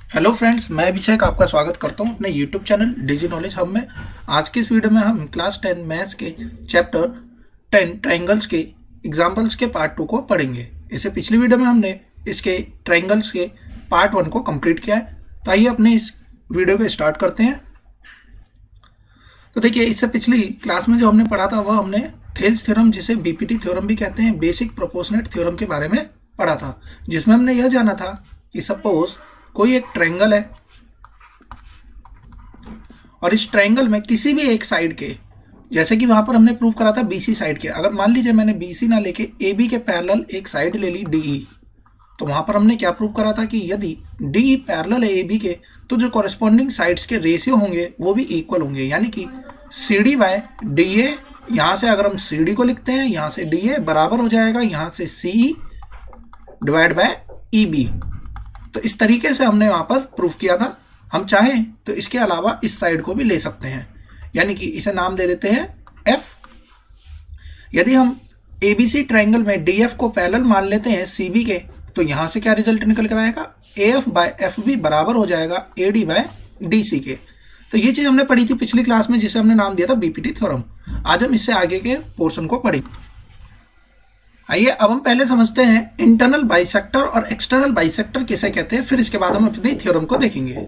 Hello friends, मैं अभिषेक आपका स्वागत करता हूं अपने यूट्यूब चैनल डिजी नॉलेज हब में। आज की इस वीडियो में हम क्लास 10 मैथ्स के चैप्टर 10 ट्रायंगल्स के एग्जांपल्स के पार्ट 2 को पढ़ेंगे। इससे पिछली वीडियो में हमने इसके ट्रायंगल्स के पार्ट 1 को कंप्लीट किया है। तो आइए अपने इस वीडियो को स्टार्ट करते हैं। तो देखिए, इससे पिछली क्लास में जो हमने पढ़ा था वह हमने थेल्स थ्योरम, जिसे बीपीटी थ्योरम भी कहते हैं, बेसिक प्रोपोर्शनेट थ्योरम के बारे में पढ़ा था, जिसमें हमने यह जाना था कि सपोज कोई एक ट्रायंगल है और इस ट्रायंगल में किसी भी एक साइड के, जैसे कि वहां पर हमने प्रूव करा था बीसी साइड के, अगर मान लीजिए मैंने बीसी ना लेके एबी के पैरेलल एक साइड ले ली डीई, तो वहां पर हमने क्या प्रूव करा था कि यदि डीई पैरेलल है एबी के तो जो कॉरेस्पॉन्डिंग साइड्स के रेशियो होंगे वो भी इक्वल होंगे, यानी कि CD बाय DA। यहां से अगर हम CD को लिखते हैं, यहां से DA बराबर हो जाएगा यहां से CE डिवाइड बाय EB। तो इस तरीके से हमने वहां पर प्रूफ किया था। हम चाहें तो इसके अलावा इस साइड को भी ले सकते हैं, यानी कि इसे नाम दे देते हैं F। यदि हम ABC ट्रायंगल में DF को पैरेलल मान लेते हैं CB के, तो यहां से क्या रिजल्ट निकल कर आएगा, AF बाय FB बराबर हो जाएगा AD बाय DC के। तो ये चीज हमने पढ़ी थी पिछली क्लास में, जिसे हमने नाम दिया था बीपीटी थ्योरम। आज हम इससे आगे के पोर्शन को पढ़ेंगे। आइए अब हम पहले समझते हैं इंटरनल बाइसेक्टर और एक्सटर्नल बाइसेक्टर किसे कहते हैं, फिर इसके बाद हम अपनी थ्योरम को देखेंगे।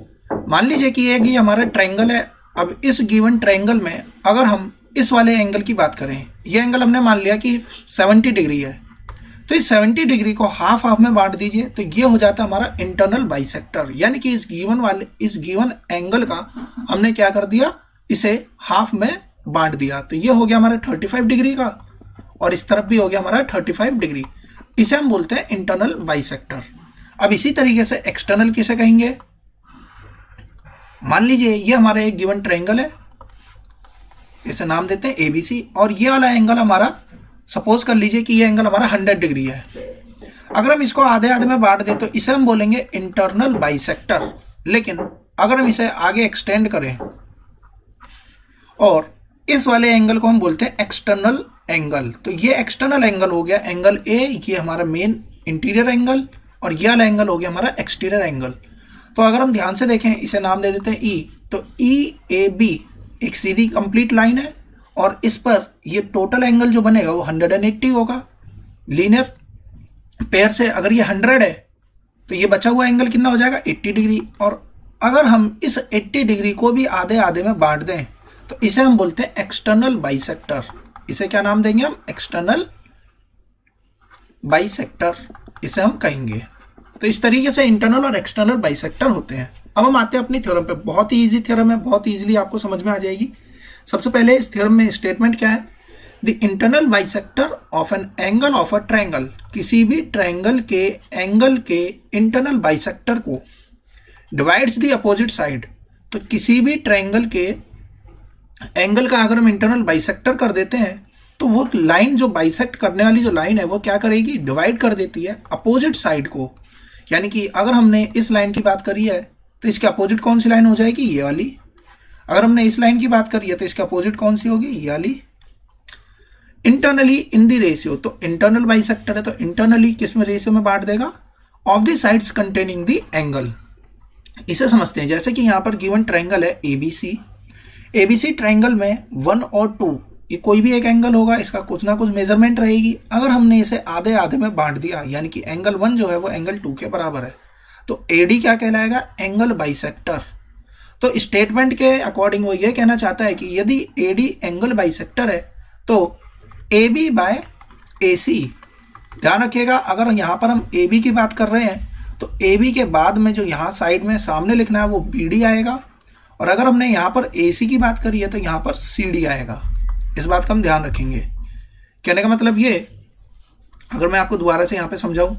मान लीजिए कि ये हमारा ट्रायंगल है। अब इस गिवन ट्रायंगल में अगर हम इस वाले एंगल की बात करें, ये एंगल हमने मान लिया कि 70 डिग्री है, तो इस 70 डिग्री को हाफ हाफ में बांट दीजिए, तो ये हो जाता है हमारा इंटरनल बाइसेक्टर। यानी कि इस गिवन एंगल का हमने क्या कर दिया, इसे हाफ में बांट दिया। तो ये हो गया हमारा 35 डिग्री का, और इस तरफ भी हो गया हमारा 35 डिग्री। इसे हम बोलते हैं इंटरनल बाइसेक्टर। अब इसी तरीके से एक्सटर्नल किसे कहेंगे, मान लीजिए ये हमारा एक गिवन ट्रायंगल है, इसे नाम देते हैं ABC, और ये वाला एंगल हमारा, सपोज कर लीजिए कि ये एंगल हमारा 100 डिग्री है। अगर हम इसको आधे आधे में बांट दें तो इसे हम बोलेंगे इंटरनल बाइसेक्टर। लेकिन अगर हम इसे आगे एक्सटेंड करें और इस वाले एंगल को हम बोलते हैं एक्सटर्नल एंगल, तो ये एक्सटर्नल एंगल हो गया एंगल A, ये हमारा मेन इंटीरियर एंगल, और ये वाला एंगल हो गया हमारा एक्सटीरियर एंगल। तो अगर हम ध्यान से देखें, इसे नाम दे देते हैं E, तो EAB एक सीधी कंप्लीट लाइन है, और इस पर ये टोटल एंगल जो बनेगा वो 180 होगा लीनियर पेयर से। अगर ये 100 है तो ये बचा हुआ एंगल कितना हो जाएगा, 80 डिग्री। और अगर हम इस 80 डिग्री को भी आधे आधे में बांट दें तो इसे हम बोलते हैं एक्सटर्नल बाइसेक्टर। इसे क्या नाम देंगे हम, एक्सटर्नल बाइसेक्टर इसे हम कहेंगे। तो इस तरीके से इंटरनल और एक्सटर्नल बाइसेक्टर होते हैं। अब हम आते हैं अपनी थ्योरम पे। बहुत ही इजी थ्योरम है, बहुत इजीली आपको समझ में आ जाएगी। सबसे पहले इस थ्योरम में स्टेटमेंट क्या है, the internal bisector of an angle of a triangle, किसी भी ट्रायंगल के एंगल के इंटरनल बाइसेक्टर को डिवाइड्स द अपोजिट साइड। तो किसी भी ट्रायंगल के एंगल का अगर हम इंटरनल बाइसेक्टर कर देते हैं तो वो लाइन, जो बाइसेक्ट करने वाली जो लाइन है, वो क्या करेगी, डिवाइड कर देती है अपोजिट साइड को। यानी कि अगर हमने इस लाइन की बात करी है तो इसके अपोजिट कौन सी लाइन हो जाएगी, ये वाली। अगर हमने इस लाइन की बात करी है तो इसके अपोजिट कौन सी होगी, ये वाली। इंटरनली इन द रेशियो, तो इंटरनल बाइसेक्टर है तो इंटरनली किस में, रेशियो में बांट देगा, of the sides containing the angle. इसे समझते हैं, जैसे कि यहाँ पर गिवन ट्रायंगल है ABC ट्रायंगल में 1 और 2, ये कोई भी एक एंगल होगा, इसका कुछ ना कुछ मेजरमेंट रहेगी। अगर हमने इसे आधे आधे में बांट दिया, यानी कि एंगल 1 जो है वो एंगल 2 के बराबर है, तो AD क्या कहलाएगा, एंगल बाइसेक्टर। तो स्टेटमेंट के अकॉर्डिंग वो ये कहना चाहता है कि यदि AD एंगल बाइसेक्टर है तो AB बाय AC, ध्यान रखिएगा, अगर यहाँ पर हम AB की बात कर रहे हैं तो AB के बाद में जो यहाँ साइड में सामने लिखना है वो BD आएगा, और अगर हमने यहाँ पर AC की बात करी है तो यहाँ पर CD आएगा। इस बात का हम ध्यान रखेंगे। कहने का मतलब ये, अगर मैं आपको दोबारा से यहाँ पे समझाऊं,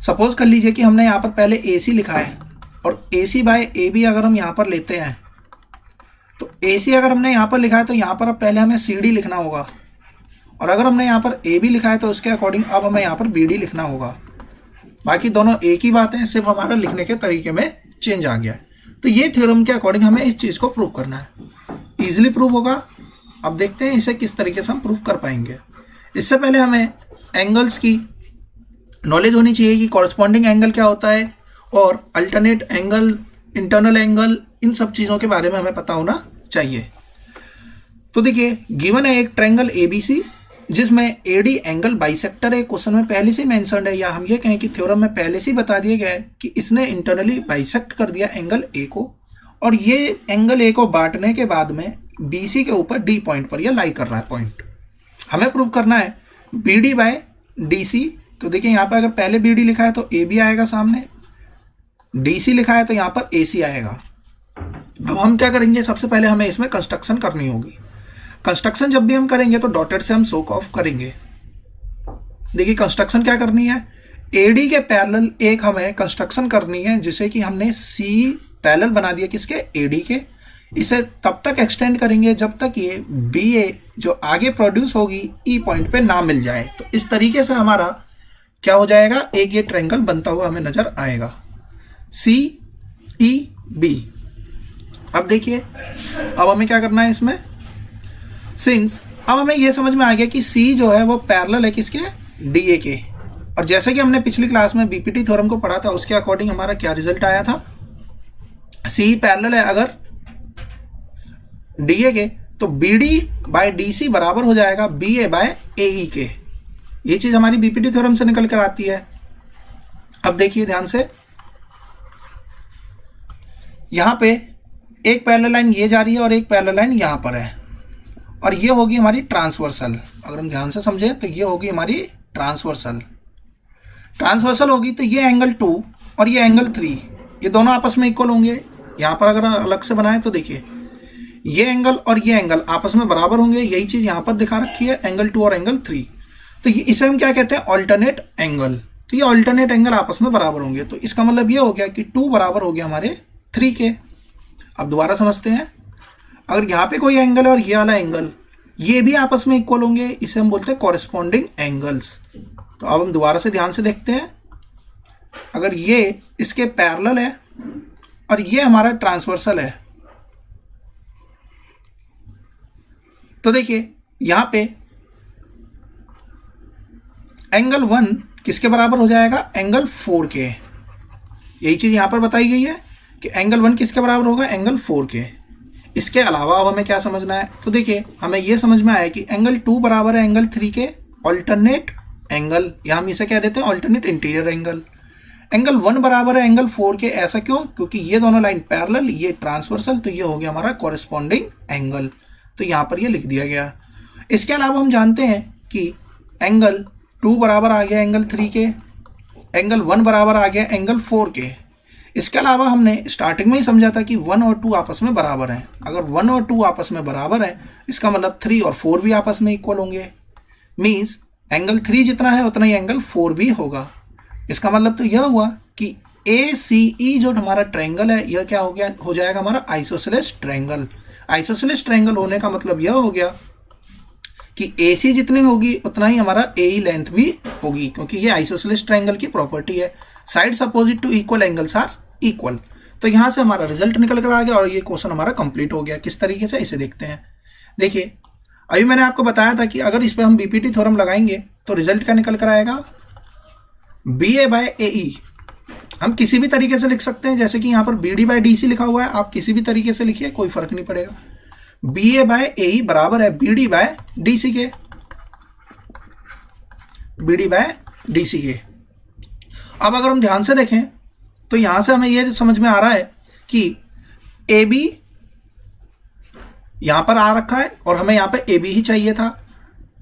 सपोज कर लीजिए कि हमने यहाँ पर पहले AC लिखा है, और AC बाय AB अगर हम यहाँ पर लेते हैं तो AC अगर हमने यहाँ पर लिखा है तो यहाँ पर अब पहले हमें CD लिखना होगा, और अगर हमने यहाँ पर AB लिखा है तो उसके अकॉर्डिंग अब हमें यहाँ पर BD लिखना होगा। बाकी दोनों एक ही बात है, सिर्फ हमारा लिखने के तरीके में चेंज आ गया है। तो ये थ्योरम के अकॉर्डिंग हमें इस चीज को प्रूव करना है। इजीली प्रूव होगा। अब देखते हैं इसे किस तरीके से हम प्रूव कर पाएंगे। इससे पहले हमें एंगल्स की नॉलेज होनी चाहिए कि कॉरस्पॉन्डिंग एंगल क्या होता है और अल्टरनेट एंगल, इंटरनल एंगल, इन सब चीज़ों के बारे में हमें पता होना चाहिए। तो देखिए गिवन है एक ट्रायंगल एबीसी जिसमें एडी एंगल बाइसेक्टर है। क्वेश्चन में पहले से मेंशन्ड है, या हम ये कहें कि थ्योरम में पहले से बता दिया गया है कि इसने इंटरनली बाइसेक्ट कर दिया एंगल ए को, और ये एंगल ए को बांटने के बाद में बीसी के ऊपर डी पॉइंट पर यह लाई कर रहा है पॉइंट। हमें प्रूव करना है बीडी बाय डीसी। तो देखिए यहाँ पर अगर पहले बीडी लिखा है तो ए बी आएगा सामने, डीसी लिखा है तो यहाँ पर ए सी आएगा। अब हम क्या करेंगे, सबसे पहले हमें इसमें कंस्ट्रक्शन करनी होगी। कंस्ट्रक्शन जब भी हम करेंगे तो डॉटेड से हम शोक ऑफ करेंगे। देखिए कंस्ट्रक्शन क्या करनी है, एडी के पैरेलल एक हमें कंस्ट्रक्शन करनी है जिसे कि हमने सी पैरेलल बना दिया किसके, एडी के। इसे तब तक एक्सटेंड करेंगे जब तक ये बी ए जो आगे प्रोड्यूस होगी ई पॉइंट पे ना मिल जाए। तो इस तरीके से हमारा क्या हो जाएगा, एक ये ट्रायंगल बनता हुआ हमें नजर आएगा, सी ई बी। अब देखिए अब हमें क्या करना है इसमें, सिंस अब हमें यह समझ में आ गया कि सी जो है वो पैरेलल है किसके, डीए के। और जैसे कि हमने पिछली क्लास में बीपीटी थ्योरम को पढ़ा था उसके अकॉर्डिंग हमारा क्या रिजल्ट आया था, सी पैरेलल है अगर डीए के तो बीडी बाय डीसी बराबर हो जाएगा बीए बाय एई के। ये चीज हमारी बीपीटी थ्योरम से निकल कर आती है। अब देखिए ध्यान से, यहां पे एक पैरेलल लाइन ये जा रही है और एक पैरेलल लाइन यहां पर है, और ये होगी हमारी ट्रांसवर्सल। अगर हम ध्यान से समझे तो ये होगी हमारी ट्रांसवर्सल। ट्रांसवर्सल होगी तो ये एंगल 2 और ये एंगल 3 ये दोनों आपस में इक्वल होंगे। यहां पर अगर अलग से बनाए तो देखिए ये एंगल और ये एंगल आपस में बराबर होंगे। यही चीज यहां पर दिखा रखी है, एंगल 2 और एंगल 3। तो इसे हम क्या कहते हैं, ऑल्टरनेट एंगल। तो ये ऑल्टरनेट एंगल आपस में बराबर होंगे। तो इसका मतलब ये हो गया कि 2 बराबर हो गया हमारे 3 के। अब दोबारा समझते हैं, अगर यहाँ पे कोई एंगल है और ये वाला एंगल ये भी आपस में इक्वल होंगे, इसे हम बोलते हैं कॉरेस्पॉन्डिंग एंगल्स। तो अब हम दोबारा से ध्यान से देखते हैं, अगर ये इसके पैरेलल है और ये हमारा ट्रांसवर्सल है तो देखिए यहां पे एंगल 1 किसके बराबर हो जाएगा, एंगल 4 के। यही चीज यहां पर बताई गई है कि एंगल 1 किसके बराबर होगा, एंगल 4 के। इसके अलावा अब हमें क्या समझना है, तो देखिए हमें यह समझ में आया कि एंगल 2 बराबर है एंगल 3 के, ऑल्टरनेट एंगल, या हम इसे क्या देते हैं, ऑल्टरनेट इंटीरियर एंगल। एंगल 1 बराबर है एंगल 4 के, ऐसा क्यों, क्योंकि ये दोनों लाइन पैरेलल, ये ट्रांसवर्सल, तो ये हो गया हमारा कॉरेस्पॉन्डिंग एंगल। तो यहां पर ये लिख दिया गया। इसके अलावा हम जानते हैं कि एंगल 2 बराबर आ गया एंगल 3 के, एंगल 1 बराबर आ गया एंगल 4 के। इसके अलावा हमने स्टार्टिंग में ही समझा था कि 1 और 2 आपस में बराबर हैं। अगर 1 और 2 आपस में बराबर है इसका मतलब 3 और 4 भी आपस में इक्वल होंगे। मीन्स एंगल 3 जितना है उतना ही एंगल 4 भी होगा। इसका मतलब तो यह हुआ कि ACE जो हमारा ट्रायंगल है यह क्या हो गया, हो जाएगा हमारा आइसोसेलेस ट्रायंगल। आइसोसेलेस ट्रायंगल होने का मतलब यह हो गया कि AC जितनी होगी उतना ही हमारा AE लेंथ भी होगी, क्योंकि ये आइसोसेलेस ट्रायंगल की प्रॉपर्टी है। Sides opposite to equal angles are equal. तो यहां से हमारा रिजल्ट निकल कर आ गया और ये क्वेश्चन हमारा कंप्लीट हो गया। किस तरीके से, इसे देखते हैं। देखिए अभी मैंने आपको बताया था कि अगर इस पर हम बीपीटी थ्योरम लगाएंगे तो रिजल्ट क्या निकल कर आएगा, BA बाय AE। हम किसी भी तरीके से लिख सकते हैं, जैसे कि यहाँ पर BD बाय DC लिखा हुआ है, आप किसी भी तरीके से लिखिए, कोई फर्क नहीं पड़ेगा। BA बाय AE बराबर है BD बाय DC के, BD बाय DC के। अब अगर हम ध्यान से देखें तो यहां से हमें यह समझ में आ रहा है कि AB यहां पर आ रखा है और हमें यहां पे AB ही चाहिए था।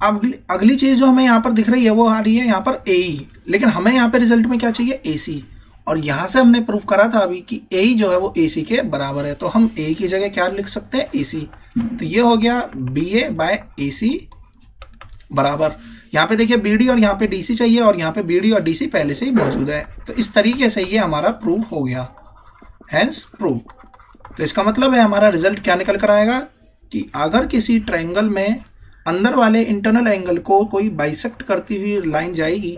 अब अगली चीज जो हमें यहां पर दिख रही है वो आ रही है यहां पर AE, लेकिन हमें यहां पे रिजल्ट में क्या चाहिए, AC। और यहां से हमने प्रूव करा था अभी कि AE जो है वो AC के बराबर है, तो हम AE की जगह क्या लिख सकते हैं, AC। तो ये हो गया BA बाय AC बराबर, यहाँ पे देखिए BD और यहाँ पे DC चाहिए और यहाँ पे BD और DC पहले से ही मौजूद है। तो इस तरीके से ये हमारा प्रूव हो गया, हैंस प्रूव। तो इसका मतलब है हमारा रिजल्ट क्या निकल कर आएगा कि अगर किसी ट्रायंगल में अंदर वाले इंटरनल एंगल को कोई बाइसेक्ट करती हुई लाइन जाएगी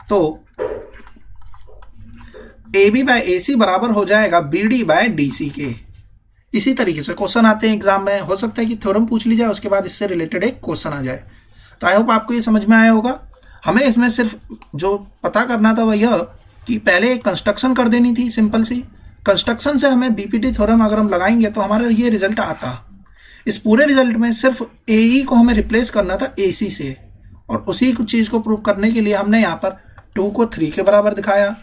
तो AB बाय AC बराबर हो जाएगा BD बाय DC के। इसी तरीके से क्वेश्चन आते हैं एग्जाम में, हो सकता है कि थ्योरम पूछ ली जाए उसके बाद इससे रिलेटेड एक क्वेश्चन आ जाए। तो आई होप आपको ये समझ में आया होगा। हमें इसमें सिर्फ जो पता करना था वह यह कि पहले एक कंस्ट्रक्शन कर देनी थी सिंपल सी। कंस्ट्रक्शन से हमें बीपीटी थ्योरम अगर हम लगाएंगे तो हमारा ये रिजल्ट आता। इस पूरे रिजल्ट में सिर्फ ए को हमें रिप्लेस करना था ए से, और उसी चीज़ को प्रूव करने के लिए हमने यहाँ पर 2 को 3 के बराबर दिखाया,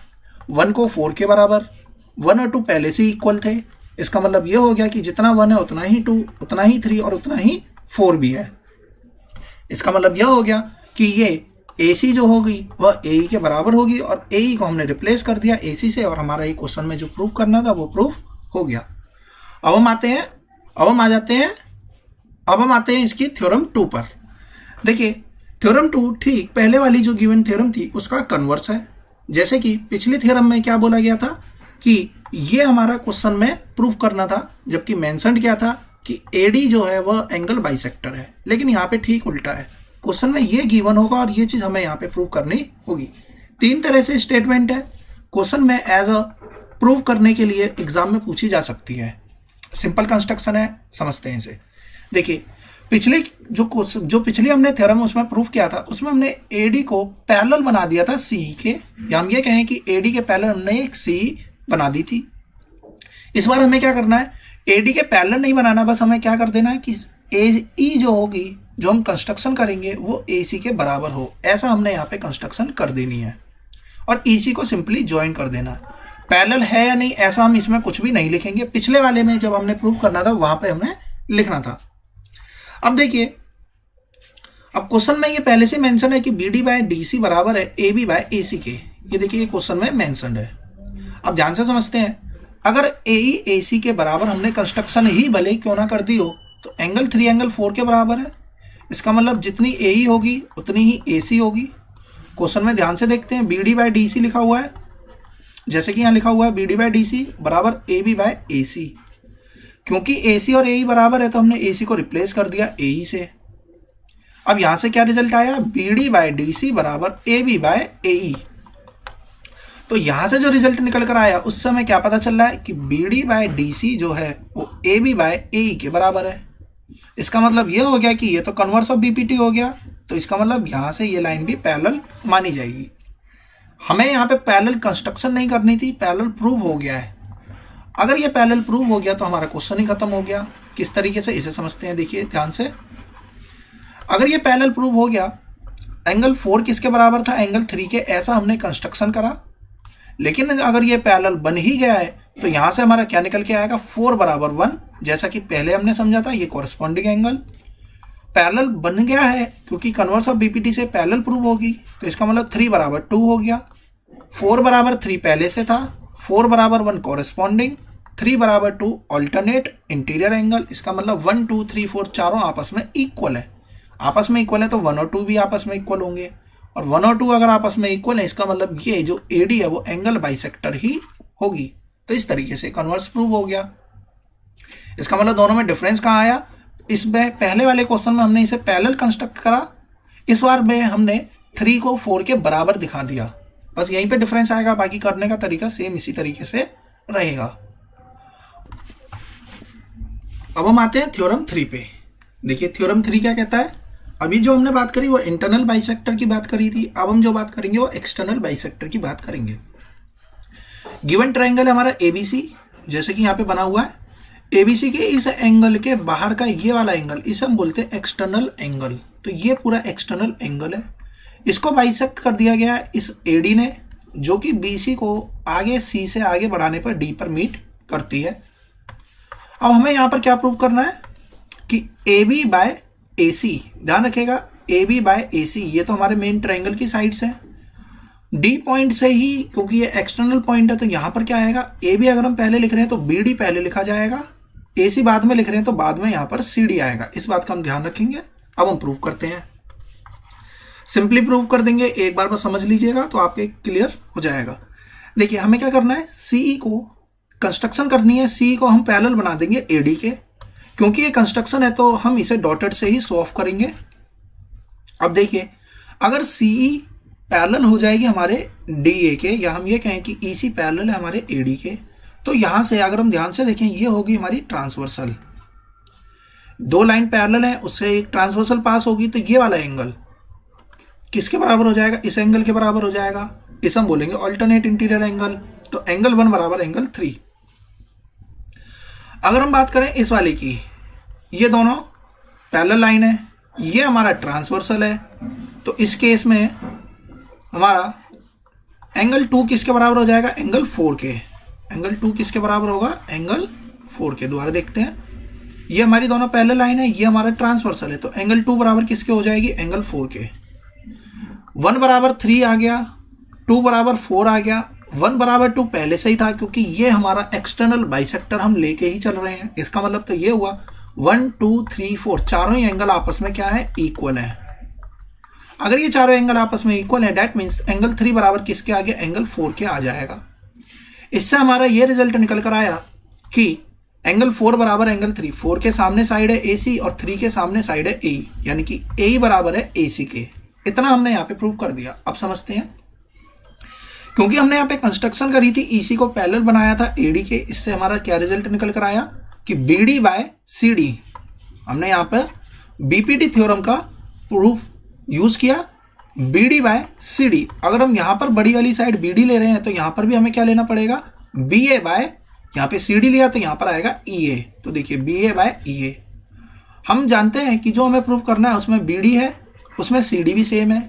1 को 4 के बराबर। 1 और 2 पहले से इक्वल थे, इसका मतलब ये हो गया कि जितना 1 है उतना ही 2, उतना ही 3 और उतना ही 4 भी है। इसका मतलब यह हो गया कि ये AC जो होगी वह AE के बराबर होगी, और AE को हमने रिप्लेस कर दिया AC से, और हमारा ये क्वेश्चन में जो प्रूव करना था वो प्रूव हो गया। अब हम आते हैं इसकी थ्योरम 2 पर। देखिए थ्योरम 2 ठीक पहले वाली जो गिवन थ्योरम थी उसका कन्वर्स है। जैसे कि पिछली थ्योरम में क्या बोला गया था कि ये हमारा क्वेश्चन में प्रूव करना था, जबकि मेंशन्ड क्या था कि AD जो है वह एंगल बाइसेक्टर है, लेकिन यहाँ पे ठीक उल्टा है। क्वेश्चन में ये गिवन होगा और ये चीज हमें यहाँ पे प्रूव करनी होगी। 3 तरह से स्टेटमेंट है क्वेश्चन में एज अ प्रूव करने के लिए एग्जाम में पूछी जा सकती है। सिंपल कंस्ट्रक्शन है, समझते हैं इसे। देखिए जो पिछली हमने थ्योरम उसमें प्रूव किया था, उसमें हमने AD को पैरेलल बना दिया था CE के, या हम ये कहें कि AD के पैरेलल हमने एक CE बना दी थी। इस बार हमें क्या करना है, AD के पैरेलल नहीं बनाना, बस हमें क्या कर देना है कि AE जो होगी, जो हम कंस्ट्रक्शन करेंगे वो AC के बराबर हो, ऐसा हमने यहाँ पे कंस्ट्रक्शन कर देनी है, और EC को सिंपली ज्वाइन कर देना है। पैरेलल है या नहीं ऐसा हम इसमें कुछ भी नहीं लिखेंगे, पिछले वाले में जब हमने प्रूव करना था वहां पे हमने लिखना था। अब देखिए, अब क्वेश्चन में ये पहले से मेंशन है कि BD बाय DC बराबर है AB बाय AC के। ये देखिए क्वेश्चन में मेंशन है। अब ध्यान से समझते हैं, अगर AE AC के बराबर हमने कंस्ट्रक्शन ही भले क्यों ना कर दी हो, तो एंगल 3 एंगल 4 के बराबर है। इसका मतलब जितनी AE होगी उतनी ही AC होगी। क्वेश्चन में ध्यान से देखते हैं, BD बाय DC लिखा हुआ है, जैसे कि यहाँ लिखा हुआ है BD बाय DC बराबर AB बाय AC। क्योंकि AC और AE बराबर है तो हमने AC को रिप्लेस कर दिया AE से। अब यहां से क्या रिजल्ट आया, BD बाय DC बराबर AB बाय AE। तो यहां से जो रिजल्ट निकल कर आया उससे हमें क्या पता चल रहा है कि BD बाय DC जो है वो AB बाय AE के बराबर है। इसका मतलब ये हो गया कि ये तो कन्वर्स ऑफ BPT हो गया, तो इसका मतलब यहां से ये लाइन भी पैरेलल मानी जाएगी। हमें यहाँ पे पैरेलल कंस्ट्रक्शन नहीं करनी थी, पैरेलल प्रूव हो गया है। अगर ये पैरेलल प्रूव हो गया तो हमारा क्वेश्चन ही खत्म हो गया। किस तरीके से इसे समझते हैं, देखिए ध्यान से। अगर ये पैरेलल प्रूव हो गया, एंगल 4 किसके बराबर था, एंगल 3 के, ऐसा हमने कंस्ट्रक्शन करा। लेकिन अगर ये पैरेलल बन ही गया है तो यहां से हमारा क्या निकल के आएगा, 4 बराबर 1, जैसा कि पहले हमने समझा था। ये कॉरस्पॉन्डिंग एंगल पैरेलल बन गया है, क्योंकि कन्वर्स ऑफ BPT से पैरेलल प्रूव होगी, तो इसका मतलब 3 बराबर 2 हो गया। 4 बराबर 3 पहले से था, 4 बराबर 1 कॉरस्पॉन्डिंग, 3 बराबर 2 ऑल्टरनेट इंटीरियर एंगल। इसका मतलब 1 2 3 4 चारों आपस में इक्वल है। आपस में इक्वल है तो 1 और 2 भी आपस में इक्वल होंगे, और 1 और 2 अगर आपस में इक्वल है, इसका मतलब ये जो AD है वो एंगल बाइसेक्टर ही होगी। तो इस तरीके से कन्वर्स प्रूव हो गया। इसका मतलब दोनों में डिफरेंस कहाँ आया, इसमें पहले वाले क्वेश्चन में हमने इसे पैरेलल कंस्ट्रक्ट करा, इस बार में हमने 3 को 4 के बराबर दिखा दिया। बस यहीं पे डिफरेंस आएगा, बाकी करने का तरीका सेम इसी तरीके से रहेगा। अब हम आते हैं थ्योरम 3 पे। देखिए थ्योरम 3 क्या कहता है। अभी जो हमने बात करी वो इंटरनल बाइसेक्टर की बात करी थी, अब हम जो बात करेंगे वो एक्सटर्नल बाइसेक्टर की बात करेंगे। गिवन ट्रायंगल है हमारा ABC, जैसे कि यहाँ पे बना हुआ है। ABC के इस एंगल के बाहर का ये वाला एंगल, इसे हम बोलते हैं एक्सटर्नल एंगल। तो ये पूरा एक्सटर्नल एंगल है, इसको बाइसेक्ट कर दिया गया है इस AD ने, जो कि BC को आगे C से आगे बढ़ाने पर D पर मीट करती है। अब हमें यहाँ पर क्या प्रूव करना है कि AB बाय AC, ध्यान रखिएगा AB बाय AC, ये तो हमारे मेन ट्रायंगल की साइड्स है। D पॉइंट से ही, क्योंकि ये एक्सटर्नल पॉइंट है, तो यहाँ पर क्या आएगा, AB अगर हम पहले लिख रहे हैं तो BD पहले लिखा जाएगा, AC बाद में लिख रहे हैं तो बाद में यहाँ पर CD आएगा। इस बात का हम ध्यान रखेंगे। अब हम प्रूव करते हैं, सिंपली प्रूव कर देंगे, एक बार बस समझ लीजिएगा तो आपके क्लियर हो जाएगा। देखिए हमें क्या करना है, CE को कंस्ट्रक्शन करनी है। CE को हम पैरेलल बना देंगे AD के, क्योंकि ये कंस्ट्रक्शन है तो हम इसे डॉटेड से ही शो ऑफ करेंगे। अब देखिए अगर CE पैरेलल हो जाएगी हमारे DA के, या हम ये कहें कि EC पैरेलल है हमारे AD के, तो यहां से अगर हम ध्यान से देखें ये होगी हमारी ट्रांसवर्सल। 2 लाइन पैरेलल है, उससे एक ट्रांसवर्सल पास होगी, तो ये वाला एंगल किसके बराबर हो जाएगा, इस एंगल के बराबर हो जाएगा। इसे हम बोलेंगे ऑल्टरनेट इंटीरियर एंगल। तो एंगल 1 बराबर एंगल 3। अगर हम बात करें इस वाले की, ये दोनों पैरेलल लाइन है, ये हमारा ट्रांसवर्सल है, तो इस केस में हमारा एंगल 2 किसके बराबर हो जाएगा? एंगल 4 के। एंगल 2 किसके बराबर होगा? एंगल 4 के। दोबारा देखते हैं, ये हमारी दोनों पैरेलल लाइन है, ये हमारा ट्रांसवर्सल है, तो एंगल 2 बराबर किसके हो जाएगी? एंगल 4 के। 1 बराबर 3 आ गया, 2 बराबर 4 आ गया। 1 बराबर 2 पहले से ही था, क्योंकि ये हमारा एक्सटर्नल बाइसेक्टर हम लेके ही चल रहे हैं। इसका मतलब तो ये हुआ 1 2 3 4 चारों ही एंगल आपस में क्या है? इक्वल है। अगर ये चारों एंगल आपस में इक्वल है, दैट मीन्स एंगल 3 बराबर किसके आ गया? एंगल 4 के आ जाएगा। इससे हमारा ये रिजल्ट निकल कर आया कि एंगल 4 बराबर एंगल 3। 4 के सामने साइड है AC और 3 के सामने साइड है AE, यानी कि AE बराबर है AC के। इतना हमने यहाँ पे प्रूव कर दिया। अब समझते हैं, क्योंकि हमने यहाँ पे कंस्ट्रक्शन करी थी, EC को पैरेलल बनाया था AD के, इससे हमारा क्या रिजल्ट निकल कर आया कि BD बाय CD। हमने यहाँ पर BPT थ्योरम का प्रूफ यूज किया, BD बाय CD। अगर हम यहाँ पर बड़ी वाली साइड BD ले रहे हैं, तो यहाँ पर भी हमें क्या लेना पड़ेगा? BA बाय, यहाँ पे CD लिया तो यहाँ पर आएगा EA। तो देखिए BA बाय EA। हम जानते हैं कि जो हमें प्रूव करना है उसमें BD है, उसमें CD भी सेम है,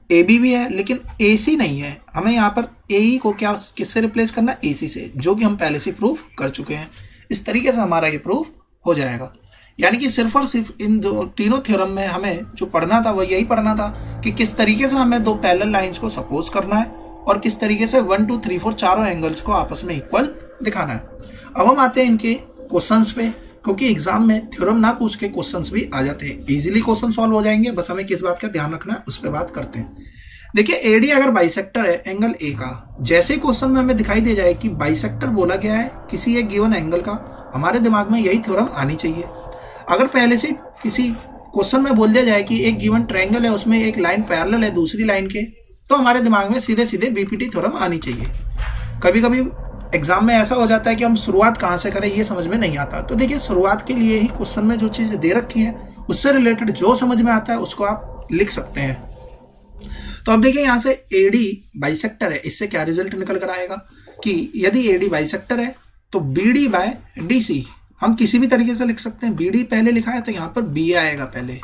AB भी है, लेकिन AC नहीं है। हमें यहाँ पर AE को क्या किससे रिप्लेस करना है? AC से, जो कि हम पहले से प्रूफ कर चुके हैं। इस तरीके से हमारा ये प्रूफ हो जाएगा। यानी कि सिर्फ और सिर्फ इन दो तीनों थ्योरम में हमें जो पढ़ना था वो यही पढ़ना था कि किस तरीके से हमें दो पैरेलल लाइंस को सपोज करना है और किस तरीके से 1 2 3 4 चारों एंगल्स को आपस में इक्वल दिखाना है। अब हम आते हैं इनके क्वेश्चंस पे, क्योंकि एग्जाम में थ्योरम ना पूछ के क्वेश्चंस भी आ जाते हैं। इजीली क्वेश्चन सॉल्व हो जाएंगे, बस हमें किस बात का ध्यान रखना है उस पर बात करते हैं। देखिए AD अगर बाइसेक्टर है एंगल A का, जैसे क्वेश्चन में हमें दिखाई दे जाए कि बाइसेक्टर बोला गया है किसी एक गिवन एंगल का, हमारे दिमाग में यही थ्योरम आनी चाहिए। अगर पहले से किसी क्वेश्चन में बोल दिया जाए कि एक गिवन ट्रायंगल है, उसमें एक लाइन पैरेलल है दूसरी लाइन के, तो हमारे दिमाग में सीधे सीधे BPT थ्योरम आनी चाहिए। कभी कभी एग्जाम में ऐसा हो जाता है कि हम शुरुआत कहाँ से करें ये समझ में नहीं आता। तो देखिए शुरुआत के लिए ही क्वेश्चन में जो चीज़ें दे रखी हैं उससे रिलेटेड जो समझ में आता है उसको आप लिख सकते हैं। तो अब देखिए यहाँ से AD बाइसेक्टर है, इससे क्या रिजल्ट निकल कर आएगा कि यदि AD बाइसेक्टर है तो BD बाय DC हम किसी भी तरीके से लिख सकते हैं। BD पहले लिखा है तो यहाँ पर BA आएगा पहले।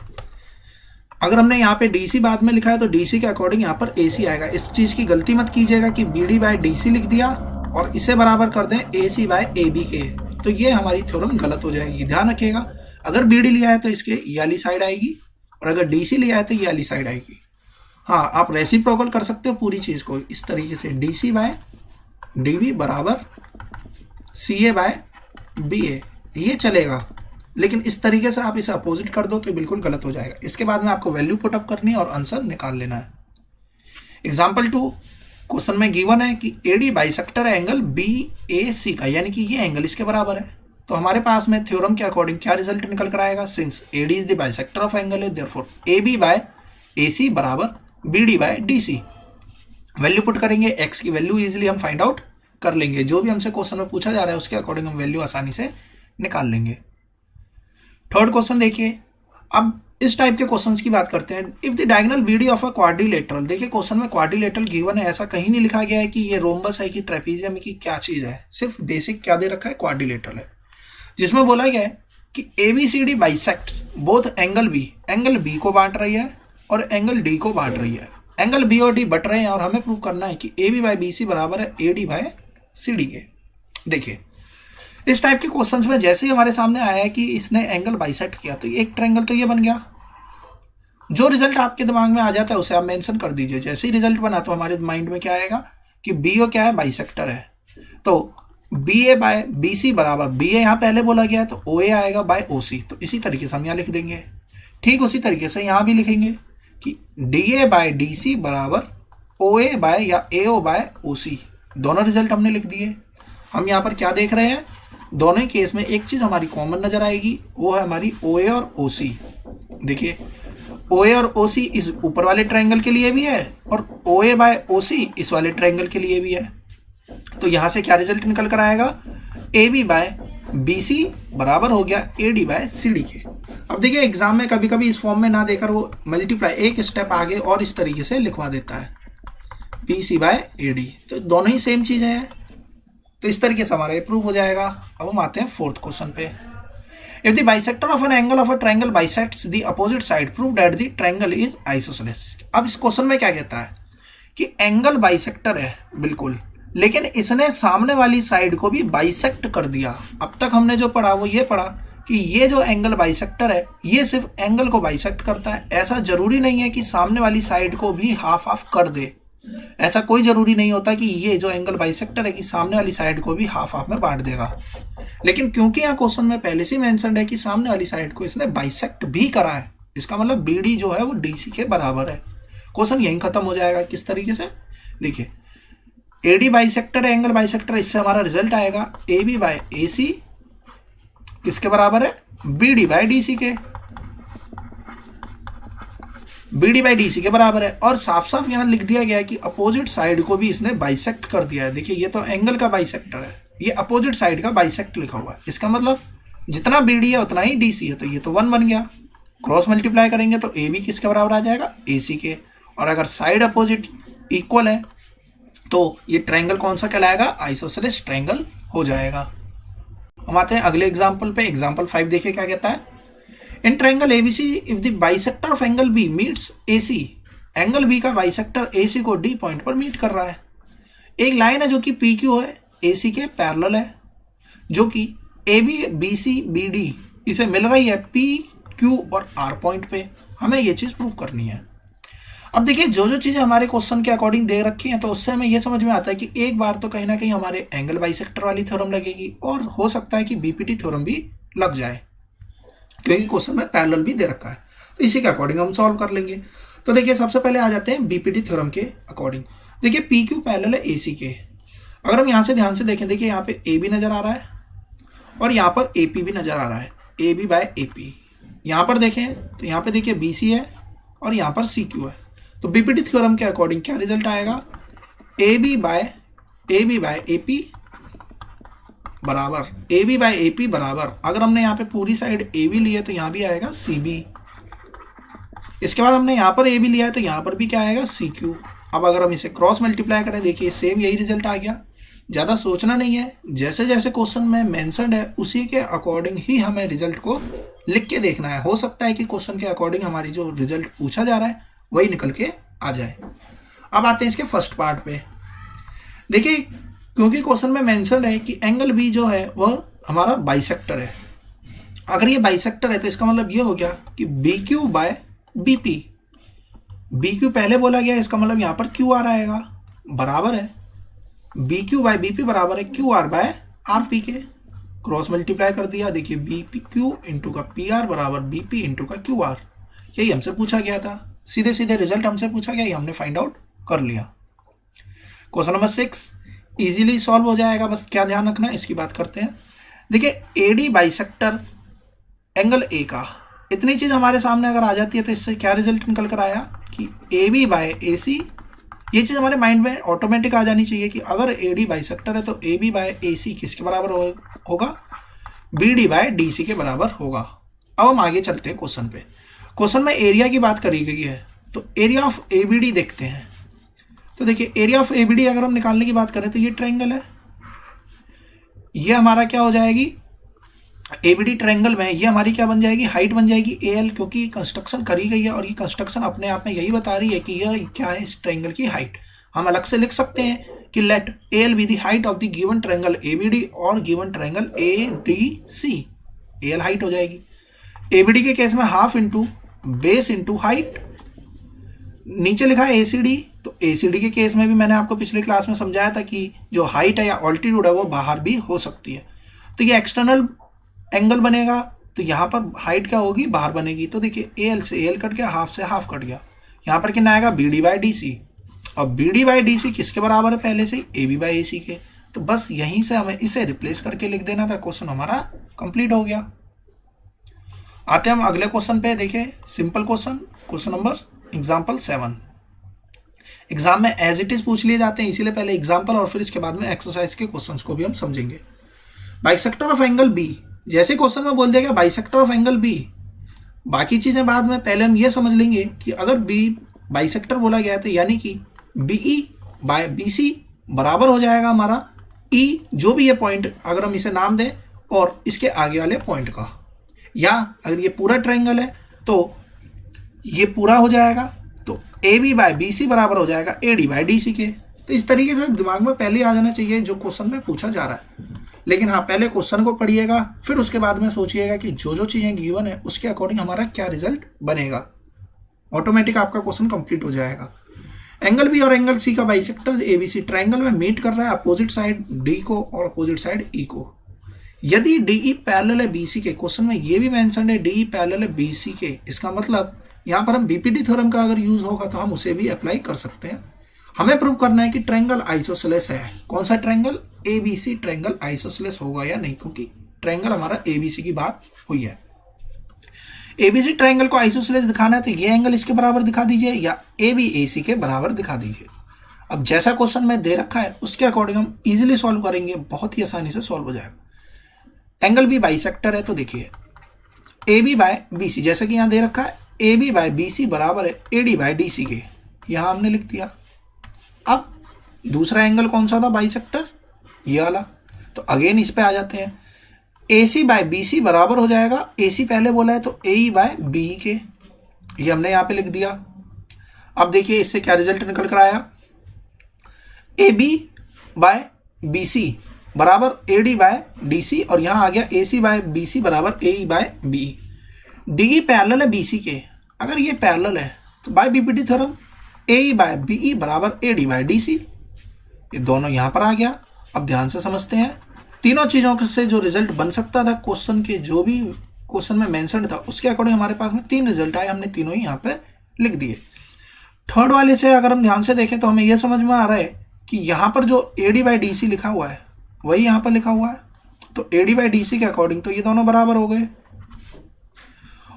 अगर हमने यहाँ पे DC बाद में लिखा है तो DC के अकॉर्डिंग यहाँ पर AC आएगा। इस चीज़ की गलती मत कीजिएगा कि BD बाय DC लिख दिया और इसे बराबर कर दें AC बाय AB के, तो ये हमारी थ्योरम गलत हो जाएगी। ध्यान रखिएगा, अगर BD लिया है तो इसके ये वाली साइड आएगी और अगर DC लिया है तो ये वाली साइड आएगी। हाँ, आप रेसिप्रोकल कर सकते हो पूरी चीज़ को इस तरीके से, DC बाय DB बराबर CA बाय BA, ये चलेगा। लेकिन इस तरीके से आप इसे अपोजिट कर दो तो बिल्कुल गलत हो जाएगा। इसके बाद में आपको वैल्यू पुटअप करनी है और आंसर निकाल लेना है। एग्जाम्पल 2 क्वेश्चन में गिवन है कि AD बाइसेक्टर है एंगल BAC का, यानी कि ये एंगल इसके बराबर है। तो हमारे पास में थ्योरम के अकॉर्डिंग क्या रिजल्ट निकल कर आएगा? Since AD is the bisector of angle है, देयरफॉर AB बाय AC बराबर BD by DC। Value put करेंगे, x की वैल्यू इजीली हम फाइंड आउट कर लेंगे। जो भी हमसे क्वेश्चन में पूछा जा रहा है उसके अकॉर्डिंग हम वैल्यू आसानी से निकाल लेंगे। थर्ड क्वेश्चन देखिए, अब इस टाइप के क्वेश्चंस की बात करते हैं। If the diagonal BD of a quadrilateral, देखिए क्वेश्चन में क्वाड्रिलेटरल गिवन है, ऐसा कहीं नहीं लिखा गया है कि ये रोम्बस है कि ट्रेपीजियम है कि क्या चीज है, सिर्फ बेसिक क्या दे रखा है? क्वाड्रिलेटरल है, जिसमें बोला गया है कि ABCD bisects both angle B, angle B को बांट रही है और एंगल D को बांट रही है। एंगल B और D बट रहे हैं और हमें प्रूव करना है कि AB बाय BC बराबर है AD बाय CD के। देखिए इस टाइप के क्वेश्चंस में जैसे ही हमारे सामने आया है कि इसने एंगल बाइसेक्ट किया तो एक ट्रायंगल तो ये बन गया। जो रिजल्ट आपके दिमाग में आ जाता है उसे आप मेंशन कर दीजिए। जैसे ही रिजल्ट बना तो हमारे माइंड में क्या आएगा कि BO क्या है? बाइसेक्टर है, तो BA बाय BC बराबर, BA यहाँ पहले बोला गया है तो OA आएगा बाय OC, तो इसी तरीके से हम यहाँ लिख देंगे। ठीक उसी तरीके से यहाँ भी लिखेंगे कि DA बाय DC बराबर OA बाय या AO बाय OC। दोनों रिजल्ट हमने लिख दिए। हम यहाँ पर क्या देख रहे हैं? दोनों ही केस में एक चीज हमारी कॉमन नजर आएगी, वो है हमारी OA और OC। देखिए OA और OC इस ऊपर वाले ट्रायंगल के लिए भी है और OA बाय OC इस वाले ट्रायंगल के लिए भी है। तो यहां से क्या रिजल्ट निकल कर आएगा? AB बाय BC बराबर हो गया AD बाय CD के। अब देखिए एग्जाम में कभी कभी इस फॉर्म में ना देकर वो मल्टीप्लाई एक स्टेप आगे और इस तरीके से लिखवा देता है। BC बाय AD, तो दोनों ही सेम चीज़ है। तो इस तरीके से हमारा ये प्रूव हो जाएगा। अब हम आते हैं फोर्थ क्वेश्चन पे। If the bisector of an angle of a triangle bisects the opposite side, prove that the triangle is isosceles. अब इस क्वेश्चन में क्या कहता है कि एंगल बाइसेक्टर है बिल्कुल, लेकिन इसने सामने वाली साइड को भी बाइसेक्ट कर दिया। अब तक हमने जो पढ़ा वो ये पढ़ा कि ये जो एंगल बाइसेक्टर है ये सिर्फ एंगल को बाइसेक्ट करता है, ऐसा जरूरी नहीं है कि सामने वाली साइड को भी हाफ हाफ कर दे। ऐसा कोई जरूरी नहीं होता कि ये जो एंगल बाइसेक्टर है कि सामने वाली साइड को भी हाफ हाफ में बांट देगा। लेकिन क्योंकि यहाँ क्वेश्चन में पहले से मेंशन है कि सामने वाली साइड को इसने बाइसेक्ट भी करा है, इसका मतलब BD जो है वो DC के बराबर है। क्वेश्चन यहीं खत्म हो जाएगा। किस तरीके से, देखिए AD बाइसेक्टर है, एंगल बाइसेक्टर, इससे हमारा रिजल्ट आएगा AB बाय AC किसके बराबर है, BD बाय DC के, BD बाई DC के बराबर है। और साफ साफ यहां लिख दिया गया है कि अपोजिट साइड को भी इसने बाइसेक्ट कर दिया है। देखिए ये तो एंगल का बाइसेक्टर है, ये अपोजिट साइड का बाइसेक्ट लिखा हुआ है। इसका मतलब जितना BD है उतना ही DC है, तो ये तो 1 बन गया। क्रॉस मल्टीप्लाई करेंगे तो AB किसके बराबर आ जाएगा, AC के। और अगर साइड अपोजिट इक्वल है तो ये ट्रायंगल कौन सा कहलाएगा, आइसोसेलेस ट्रायंगल हो जाएगा। हम आते हैं अगले एग्जाम्पल पे। एग्जाम्पल 5 देखिए क्या कहता है। In triangle ABC if the bisector of angle B meets AC, angle B का बाइसेक्टर AC को D पॉइंट पर मीट कर रहा है। एक लाइन है जो कि PQ है, AC के पैरेलल है, जो कि AB BC BD इसे मिल रही है PQ और R पॉइंट पे। हमें ये चीज प्रूव करनी है। अब देखिए जो जो चीजें हमारे क्वेश्चन के अकॉर्डिंग दे रखी हैं तो उससे हमें ये समझ में आता है कि एक बार तो कहीं ना कहीं हमारे एंगल बाइसेक्टर वाली थ्योरम लगेगी, और हो सकता है कि BPT थ्योरम भी लग जाए, क्योंकि क्वेश्चन में पैरेलल भी दे रखा है। तो इसी के अकॉर्डिंग हम सॉल्व कर लेंगे। तो देखिए सबसे पहले आ जाते हैं BPT थ्योरम के अकॉर्डिंग। देखिए PQ पैरेलल है AC के। अगर हम यहाँ से ध्यान से देखें, देखिए यहाँ पे AB नजर आ रहा है और यहाँ पर AP भी नजर आ रहा है, AB बाय AP। यहाँ पर देखें तो यहाँ पे देखिए BC है और यहाँ पर CQ है। तो BPT थ्योरम के अकॉर्डिंग क्या रिजल्ट आएगा, AB बाय AP बराबर AB बाय AP बराबर, अगर हमने यहाँ पे पूरी साइड AB लिया तो यहाँ भी आएगा CB। इसके बाद हमने यहाँ पर AB लिया है तो यहाँ पर भी क्या आएगा, CQ। अब अगर हम इसे क्रॉस मल्टीप्लाई करें, देखिए सेम यही रिजल्ट आ गया। ज़्यादा सोचना नहीं है, जैसे जैसे क्वेश्चन में मेंशन्ड है उसी के अकॉर्डिंग ही हमें रिजल्ट को लिख के देखना है। हो सकता है कि क्वेश्चन के अकॉर्डिंग हमारी जो रिजल्ट पूछा जा रहा है वही निकल के आ जाए। अब आते हैं इसके फर्स्ट पार्ट पे। देखिए क्योंकि क्वेश्चन में मेंशन है कि एंगल B जो है वह हमारा बाइसेक्टर है। अगर ये बाइसेक्टर है तो इसका मतलब ये हो गया कि BQ बाय BP, BQ पहले बोला गया, इसका मतलब यहाँ पर QR आएगा, बराबर है BQ बाय BP बराबर है QR बाय RP के। क्रॉस मल्टीप्लाई कर दिया, देखिए BQ इंटू का PR बराबर BP इंटू का QR। यही हमसे पूछा गया था, सीधे सीधे रिजल्ट हमसे पूछा गया, ये हमने फाइंड आउट कर लिया। क्वेश्चन नंबर 6 इजीली सॉल्व हो जाएगा, बस क्या ध्यान रखना है इसकी बात करते हैं। देखिए AD बाइसेक्टर एंगल A का, इतनी चीज हमारे सामने अगर आ जाती है तो इससे क्या रिजल्ट निकल कर आया कि AB बाय AC। ये चीज हमारे माइंड में ऑटोमेटिक आ जानी चाहिए कि अगर AD बाइसेक्टर है तो AB बाय AC किसके बराबर होगा, BD बाय DC के बराबर होगा। अब हम आगे चलते हैं क्वेश्चन पे। क्वेश्चन में एरिया की बात करी गई है, तो एरिया ऑफ ABD देखते हैं। तो देखिए एरिया ऑफ ABD अगर हम निकालने की बात करें तो ये ट्रायंगल है, ये हमारा क्या हो जाएगी, ABD ट्रायंगल में ये हमारी क्या बन जाएगी, हाइट बन जाएगी AL, क्योंकि कंस्ट्रक्शन करी गई है और ये कंस्ट्रक्शन अपने आप में यही बता रही है कि यह क्या है, इस ट्रायंगल की हाइट। हम अलग से लिख सकते हैं कि let AL be the height of the given triangle ABD और given triangle ADC। AL height हो जाएगी, ABD के केस में half into base into height. नीचे लिखा है ACD, तो ACD के केस में भी मैंने आपको पिछले क्लास में समझाया था कि जो हाइट है या ऑल्टीट्यूड है वो बाहर भी हो सकती है। तो ये एक्सटर्नल एंगल बनेगा, तो यहाँ पर हाइट क्या होगी, बाहर बनेगी। तो देखिए AL से AL कट गया, हाफ से हाफ कट गया, यहाँ पर कितना आएगा BD बाई DC। और BD बाई DC किसके बराबर है, पहले से AB बाई AC के। तो बस यहीं से हमें इसे रिप्लेस करके लिख देना था, क्वेश्चन हमारा कंप्लीट हो गया। आते हैं हम अगले क्वेश्चन पे। देखिए simple question, question number example 7। Exam में एज इट इज पूछ लिए जाते हैं, इसीलिए पहले एग्जाम्पल और फिर इसके बाद में एक्सरसाइज के क्वेश्चंस को भी हम समझेंगे। बाइसेक्टर ऑफ एंगल B, जैसे क्वेश्चन में बोल दिया गया बाइसेक्टर ऑफ एंगल B, बाकी चीजें बाद में, पहले हम ये समझ लेंगे कि अगर B बाइसेक्टर बोला गया है तो यानी कि BE बाय बी सी बराबर हो जाएगा हमारा ई, जो भी ये पॉइंट अगर हम इसे नाम दें, और इसके आगे वाले पॉइंट का, या अगर ये पूरा ट्रायंगल है तो ये पूरा हो जाएगा, तो A B by B C बराबर हो जाएगा A D by D C के। तो इस तरीके से दिमाग में पहले आ जाना चाहिए जो क्वेश्चन में पूछा जा रहा है। लेकिन हाँ, पहले क्वेश्चन को पढ़िएगा, फिर उसके बाद में सोचिएगा कि जो जो चीज़ें गिवन है उसके अकॉर्डिंग हमारा क्या रिजल्ट बनेगा। ऑटोमेटिक आपका क्वेश्चन कंप्लीट हो जाएगा। एंगल बी और एंगल सी का बाइसेक्टर एबीसी ट्रायंगल में मीट कर रहा है अपोजिट साइड डी को और अपोजिट साइड ई को। यदि डीई पैरेलल है बीसी के, क्वेश्चन में ये भी मेंशन है डीई पैरेलल है बीसी के, इसका मतलब यहाँ पर हम बीपीडी थ्योरम का अगर यूज होगा तो हम उसे भी अप्लाई कर सकते हैं। हमें प्रूव करना है कि ट्रायंगल आइसोसेलेस है। कौन सा ट्रायंगल? एबीसी ट्रायंगल आइसोसेलेस होगा या नहीं, क्योंकि ट्रायंगल हमारा एबीसी की बात हुई है। एबीसी ट्रायंगल को आइसोसेलेस दिखाना है तो ये एंगल इसके बराबर दिखा दीजिए या ए बी ए सी के बराबर दिखा दीजिए। अब जैसा क्वेश्चन में दे रखा है उसके अकॉर्डिंग हम इजीली सॉल्व करेंगे, बहुत ही आसानी से सॉल्व हो जाएगा। एंगल बी बाइसेक्टर है तो देखिए A B by B C, जैसे कि यहाँ दे रखा है A B by B C बराबर है A D by D C के, यहाँ हमने लिख दिया। अब दूसरा एंगल कौन सा था बाइसेक्टर? ये वाला। तो अगेन इस पे आ जाते हैं, ए सी बाय बी सी बराबर हो जाएगा, ए सी पहले बोला है तो ए ई बाय बी के, ये हमने यहाँ पे लिख दिया। अब देखिए इससे क्या रिजल्ट निकल कर आया, A B by B C बराबर A D by D C, और यहाँ आ गया ए सी बाय बी सी बराबर A E by B. D E parallel है बी सी के, अगर ये पैरेलल है तो by BPD theorem A E by B E बराबर A D by D C, ये दोनों यहाँ पर आ गया। अब ध्यान से समझते हैं, तीनों चीज़ों से जो रिजल्ट बन सकता था क्वेश्चन के, जो भी क्वेश्चन में मेंशन था उसके अकॉर्डिंग हमारे पास में 3 रिजल्ट आए, हमने तीनों ही यहाँ पे लिख दिए। थर्ड वाले से अगर हम ध्यान से देखें तो हमें यह समझ में आ रहा है कि यहाँ पर जो A D by D C लिखा हुआ है वही यहाँ पर लिखा हुआ है, तो A D by D C के अकॉर्डिंग तो ये दोनों बराबर हो गए,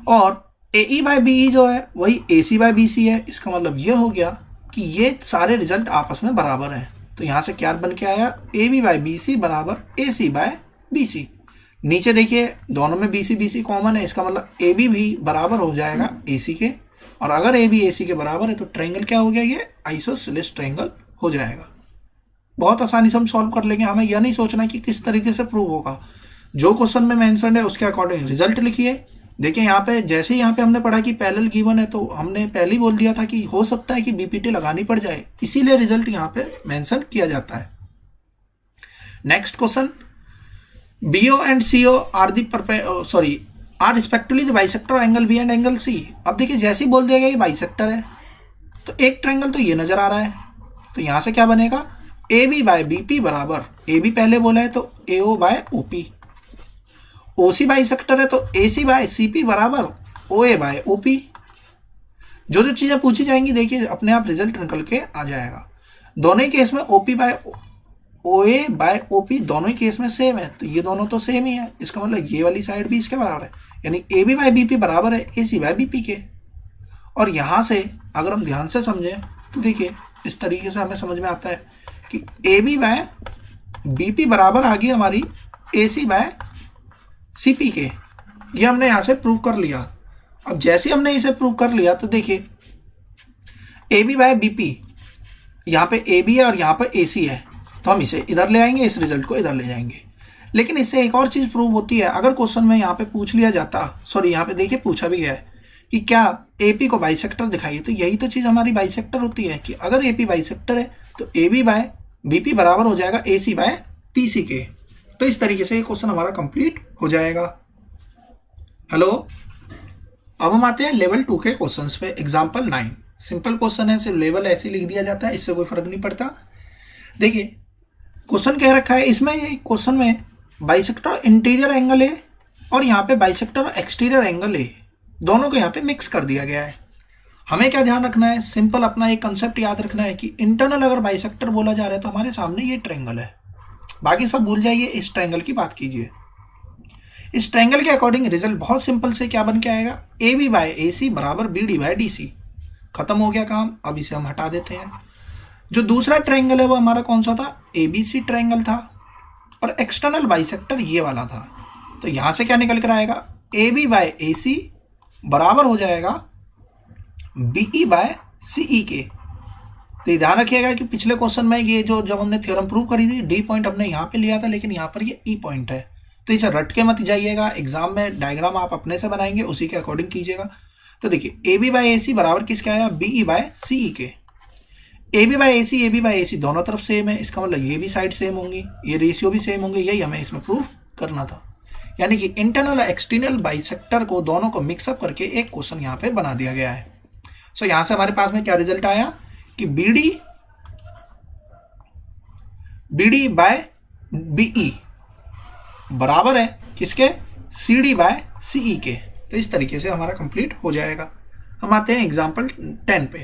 और ए ई बाई बी ई जो है वही ए सी बाई बी सी है। इसका मतलब ये हो गया कि ये सारे रिजल्ट आपस में बराबर हैं। तो यहाँ से क्या बन के आया, A B by B C बराबर ए सी बाय बी सी। नीचे देखिए दोनों में बी सी कॉमन है, इसका मतलब ए बी भी बराबर हो जाएगा ए सी के, और अगर ए बी ए सी के बराबर है तो ट्रायंगल क्या हो गया, ये आइसोसेलेस ट्रायंगल हो जाएगा। बहुत आसानी से हम सॉल्व कर लेंगे। हमें यह नहीं सोचना कि किस तरीके से प्रूव होगा, जो क्वेश्चन में मेंशन है उसके अकॉर्डिंग रिजल्ट लिखिए। देखिए यहाँ पे जैसे ही यहाँ पे हमने पढ़ा कि पैरेलल गिवन है तो हमने पहले ही बोल दिया था कि हो सकता है कि बीपीटी लगानी पड़ जाए, इसीलिए रिजल्ट यहाँ पे मेंशन किया जाता है। Next question, BO and CO are are respectively the bisector angle B and angle C. अब देखिए जैसे ही बोल दिया गया ये बाइसेक्टर है तो एक ट्रायंगल तो ये नजर आ रहा है, तो यहाँ से क्या बनेगा, A B by B P बराबर, ए बी पहले बोला है तो A O by O P. O C bisector है तो ए सी बाय सी पी बराबर ओ ए बाय ओ पी। जो जो चीज़ें पूछी जाएंगी देखिए अपने आप रिजल्ट निकल के आ जाएगा। दोनों ही केस में ओ पी बाय ओ ए बाय ओ पी दोनों ही केस में सेम है, तो ये दोनों तो सेम ही है, इसका मतलब ये वाली साइड भी इसके बराबर है, यानी A B by B P बराबर है A C by B P के। और यहाँ से अगर हम ध्यान से समझें तो देखिए इस तरीके से हमें समझ में आता है कि A B by B P बराबर आ गई हमारी ए सी बाय सी पी के। ये हमने यहाँ से प्रूव कर लिया। अब जैसे हमने इसे प्रूव कर लिया तो देखिए A B by B P, यहाँ पे ए बी है और यहाँ पे ए सी है, तो हम इसे इधर ले आएंगे, इस रिजल्ट को इधर ले जाएंगे। लेकिन इससे एक और चीज़ प्रूव होती है, अगर क्वेश्चन में यहाँ पे पूछ लिया जाता, सॉरी यहाँ पे देखिए पूछा भी गया है कि क्या ए पी को बाइसेक्टर दिखाइए, तो यही तो चीज़ हमारी बाइसेक्टर होती है कि अगर ए पी बाइसेक्टर है तो A B by B P बराबर हो जाएगा ए सी बाय पी सी के। तो इस तरीके से ये क्वेश्चन हमारा कंप्लीट हो जाएगा। हेलो, अब हम आते हैं लेवल 2 के क्वेश्चंस पे। एग्जांपल 9 सिंपल क्वेश्चन है, सिर्फ लेवल ऐसे ही लिख दिया जाता है, इससे कोई फर्क नहीं पड़ता। देखिए क्वेश्चन कह रखा है, इसमें ये क्वेश्चन में बाइसेक्टर इंटीरियर एंगल है और यहाँ पे बाइसेक्टर एक्सटीरियर एंगल है, दोनों को यहाँ पे मिक्स कर दिया गया है। हमें क्या ध्यान रखना है, सिंपल अपना एक कंसेप्ट याद रखना है कि इंटरनल अगर बाइसेक्टर बोला जा रहा है तो हमारे सामने ये ट्रायंगल है, बाकी सब भूल जाइए, इस ट्रायंगल की बात कीजिए। इस ट्रायंगल के अकॉर्डिंग रिजल्ट बहुत सिंपल से क्या बन के आएगा, ए बी बाय ए सी बराबर B D by D C. खत्म हो गया काम, अब इसे हम हटा देते हैं। जो दूसरा ट्रायंगल है वो हमारा कौन सा था, ए बी सी ट्रायंगल था, और एक्सटर्नल बाइसेक्टर ये वाला था। तो यहां से क्या निकल कर आएगा, ए बी बाय ए सी बराबर हो जाएगा बी ई बाय सी ई के। तो ध्यान रखिएगा कि पिछले क्वेश्चन में ये जो जब हमने थ्योरम प्रूव करी थी, डी पॉइंट हमने यहाँ पे लिया था, लेकिन यहाँ पर ये ई पॉइंट है। तो इसे रट के मत जाइएगा, एग्जाम में डायग्राम आप अपने से बनाएंगे, उसी के अकॉर्डिंग कीजिएगा। तो देखिए A B by A C बराबर किसके आया, बी ई बाय सी ई के। ए बी बाई ए सी दोनों तरफ सेम है, इसका मतलब ये भी साइड सेम होंगी, ये रेशियो भी सेम होंगे, यही हमें इसमें प्रूव करना था। यानी कि इंटरनल और एक्सटर्नल बाइसेक्टर को दोनों को मिक्सअप करके एक क्वेश्चन यहाँ पे बना दिया गया है। सो यहाँ से हमारे पास में क्या रिजल्ट आया कि BD बाय BE बराबर है किसके, CD बाय CE के। तो इस तरीके से हमारा कंप्लीट हो जाएगा। हम आते हैं एग्जाम्पल 10 पे।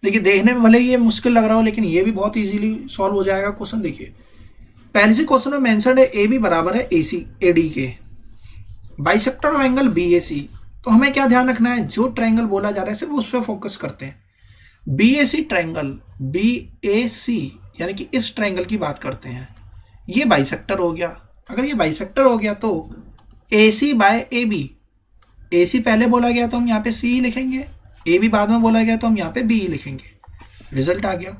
देखिए देखने में भले ये मुश्किल लग रहा हो, लेकिन ये भी बहुत इजीली सॉल्व हो जाएगा क्वेश्चन। देखिए पहले से क्वेश्चन में मेंशन्ड है AB बराबर है AC AD के, बाइसेक्टर ऑफ एंगल BAC। तो हमें क्या ध्यान रखना है, जो ट्रायंगल बोला जा रहा है सिर्फ उस पर फोकस करते हैं। BAC ट्रायंगल, BAC यानी कि इस ट्रायंगल की बात करते हैं, ये बाइसेक्टर हो गया। अगर ये बाइसेक्टर हो गया तो AC बाय AB, AC पहले बोला गया तो हम यहाँ पे CE लिखेंगे, AB बाद में बोला गया तो हम यहाँ पे BE लिखेंगे, रिजल्ट आ गया।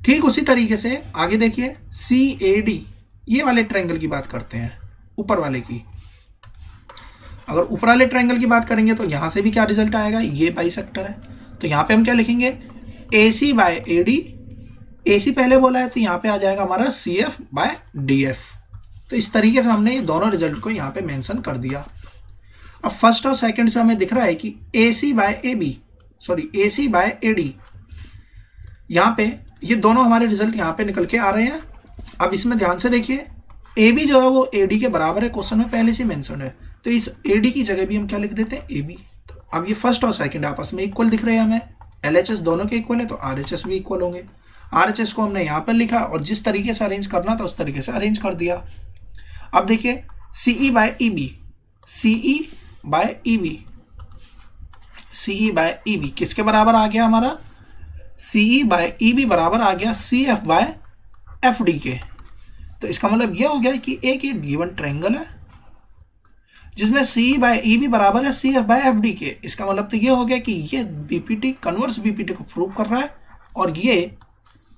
ठीक उसी तरीके से आगे देखिए CAD, ये वाले ट्रायंगल की बात करते हैं, ऊपर वाले की। अगर ऊपर वाले ट्रायंगल की बात करेंगे तो यहाँ से भी क्या रिजल्ट आएगा, ये बाइसेक्टर है। तो यहाँ पे हम क्या लिखेंगे, AC बाय AD, AC पहले बोला है तो यहाँ पे आ जाएगा हमारा CF बाय DF। तो इस तरीके से हमने ये दोनों रिजल्ट को यहाँ पे मेंशन कर दिया। अब फर्स्ट और सेकंड से हमें दिख रहा है कि AC बाय AD, यहाँ पे ये दोनों हमारे रिजल्ट यहाँ पे निकल के आ रहे हैं। अब इसमें ध्यान से देखिए, AB जो है वो AD के बराबर है, क्वेश्चन में पहले से मेंशन है, तो इस AD की जगह भी हम क्या लिख देते हैं, AB। तो अब ये फर्स्ट और सेकंड आपस में इक्वल दिख रहे हैं हमें, LHS दोनों के इक्वल है तो RHS भी इक्वल होंगे। RHS को हमने यहाँ पर लिखा और जिस तरीके से अरेंज करना था उस तरीके से अरेंज कर दिया। अब देखिए CE बाय EB किसके बराबर आ गया हमारा, CE बाय EB बराबर आ गया CF बाय FD के। तो इसका मतलब यह हो गया कि एक ये गिवन ट्रायंगल है जिसमें CE बाय EB बराबर है CF बाय FD के। इसका मतलब तो ये हो गया कि ये BPT कन्वर्स BPT को प्रूव कर रहा है और ये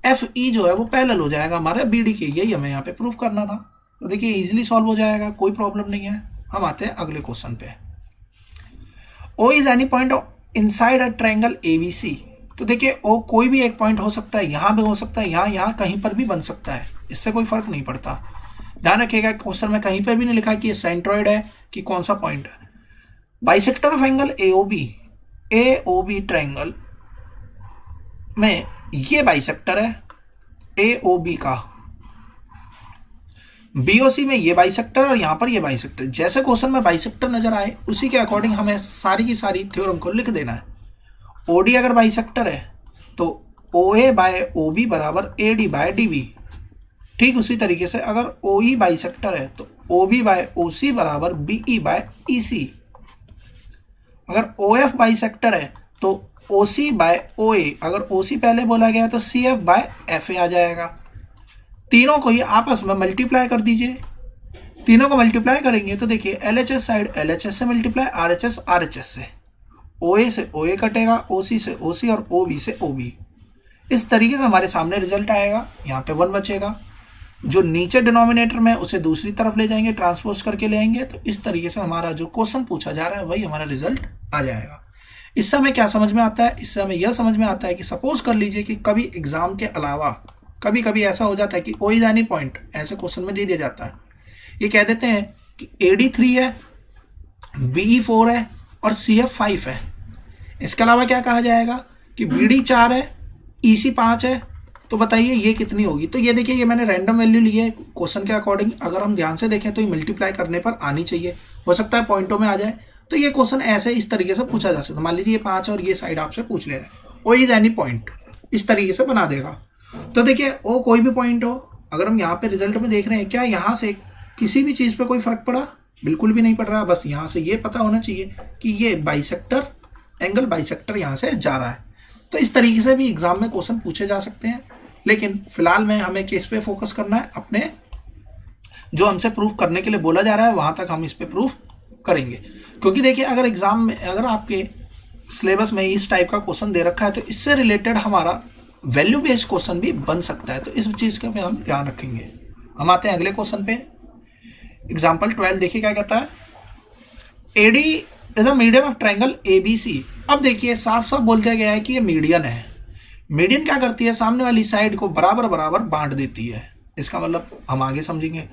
FE जो है वो पैरेलल हो जाएगा हमारे BD के, यही हमें यहाँ पे प्रूव करना था। तो देखिए इजीली सॉल्व हो जाएगा, कोई प्रॉब्लम नहीं है। हम आते हैं अगले क्वेश्चन पे। O is any point inside a triangle ABC। तो देखिए O कोई भी एक पॉइंट हो सकता है, यहाँ भी हो सकता है, यहाँ कहीं पर भी बन सकता है, इससे कोई फर्क नहीं पड़ता। ध्यान रखिएगा क्वेश्चन में कहीं पर भी नहीं लिखा कि ये सेंट्रॉइड है कि कौन सा पॉइंट है। Bisector of angle AOB triangle में ये बाइसेक्टर है AOB का, BOC में ये बाइसेक्टर और यहाँ पर ये बाइसेक्टर। जैसे क्वेश्चन में बाइसेक्टर नजर आए उसी के अकॉर्डिंग हमें सारी की सारी थ्योरम को लिख देना है। OD अगर बाइसेक्टर है तो OA बाय OB बराबर AD बाय DB। ठीक उसी तरीके से अगर OE बाइसेक्टर है तो OB बाय OC बराबर BE बाय EC। अगर OF बाइसेक्टर है तो OC बाय OA, अगर OC पहले बोला गया तो CF बाय FA आ जाएगा। तीनों को ही आपस में मल्टीप्लाई कर दीजिए, तीनों को मल्टीप्लाई करेंगे तो देखिए LHS साइड LHS से मल्टीप्लाई, RHS RHS से, OA से OA कटेगा, OC से OC और OB से OB। इस तरीके से हमारे सामने रिजल्ट आएगा। यहाँ पे 1 बचेगा, जो नीचे डिनोमिनेटर में उसे दूसरी तरफ ले जाएंगे, ट्रांसपोज करके ले आएंगे। तो इस तरीके से हमारा जो क्वेश्चन पूछा जा रहा है वही हमारा रिजल्ट आ जाएगा। इससे हमें क्या समझ में आता है, इससे हमें यह समझ में आता है कि सपोज कर लीजिए कि कभी एग्जाम के अलावा कभी कभी ऐसा हो जाता है कि O इज एनी पॉइंट ऐसे क्वेश्चन में दे दिया जाता है। ये कह देते हैं कि AD 3 है, BE 4 है और CF 5 है। इसके अलावा क्या कहा जाएगा कि BD 4 है, EC 5 है। तो बताइए ये कितनी होगी। तो ये देखिए ये मैंने रैंडम वैल्यू ली है क्वेश्चन के अकॉर्डिंग। अगर हम ध्यान से देखें तो ये मल्टीप्लाई करने पर आनी चाहिए, हो सकता है पॉइंटों में आ जाए। तो ये क्वेश्चन ऐसे इस तरीके से पूछा जा सकता है। मान लीजिए ये 5 और ये साइड आपसे पूछ ले रहा है, O इज एनी पॉइंट, इस तरीके से बना देगा। तो देखिए O कोई भी पॉइंट हो, अगर हम यहाँ पे रिजल्ट में देख रहे हैं क्या यहाँ से किसी भी चीज़ पे कोई फर्क पड़ा, बिल्कुल भी नहीं पड़ रहा। बस यहाँ से ये पता होना चाहिए कि ये बाइसेक्टर एंगल बाइसेक्टर यहाँ से जा रहा है। तो इस तरीके से भी एग्जाम में क्वेश्चन पूछे जा सकते हैं, लेकिन फिलहाल में हमें किस पे फोकस करना है, अपने जो हमसे प्रूफ करने के लिए बोला जा रहा है वहां तक हम इस पे प्रूफ करेंगे। क्योंकि देखिए अगर एग्जाम में अगर आपके सिलेबस में इस टाइप का क्वेश्चन दे रखा है तो इससे रिलेटेड हमारा वैल्यू बेस्ड क्वेश्चन भी बन सकता है, तो इस चीज का भी हम ध्यान रखेंगे। हम आते हैं अगले क्वेश्चन पे। एग्जाम्पल 12 देखिए क्या कहता है, AD is a median of triangle ABC. अब देखिए साफ साफ बोल दिया गया है कि ये मीडियन है। मीडियन क्या करती है, सामने वाली साइड को बराबर बराबर बांट देती है। इसका मतलब हम आगे समझेंगे।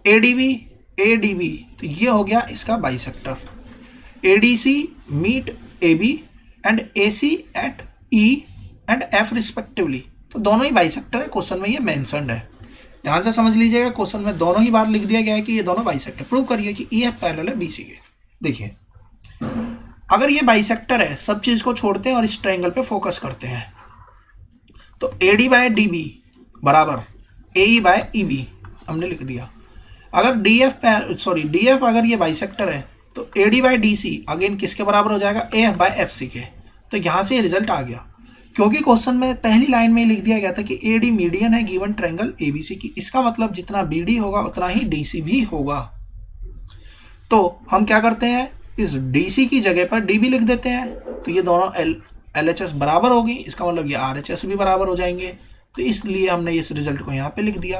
एडीबी एडीबी, तो ये हो गया इसका bisector. ADC meet AB and AC at E and F respectively, तो दोनों ही बाइसेक्टर है, क्वेश्चन में ये मेंशन्ड है। ध्यान से समझ लीजिएगा, क्वेश्चन में दोनों ही बार लिख दिया गया है कि ये दोनों बाइसेक्टर। प्रूव करिए कि ई एफ पैरेलल है बीसी के। देखिए अगर ये बाइसेक्टर है, सब चीज को छोड़ते हैं और इस ट्रायंगल पे फोकस करते हैं, तो एडी बाय डीबी बराबर एई बाय ईबी हमने लिख दिया। अगर डीएफ अगर ये बाइसेक्टर है तो एडी बाय डीसी अगेन किसके बराबर हो जाएगा, एएफ बाय एफसी के। तो यहां से रिजल्ट आ गया, क्योंकि क्वेश्चन में पहली लाइन में लिख दिया गया था कि एडी मीडियन है गिवन ट्रायंगल एबीसी की। इसका मतलब जितना बीडी होगा उतना ही डीसी भी होगा। तो हम क्या करते हैं, इस डीसी की जगह पर डीबी लिख देते हैं, तो ये दोनों एलएचएस बराबर होगी। इसका मतलब ये आरएचएस भी बराबर हो जाएंगे। तो इसलिए हमने इस रिजल्ट को यहाँ पे लिख दिया।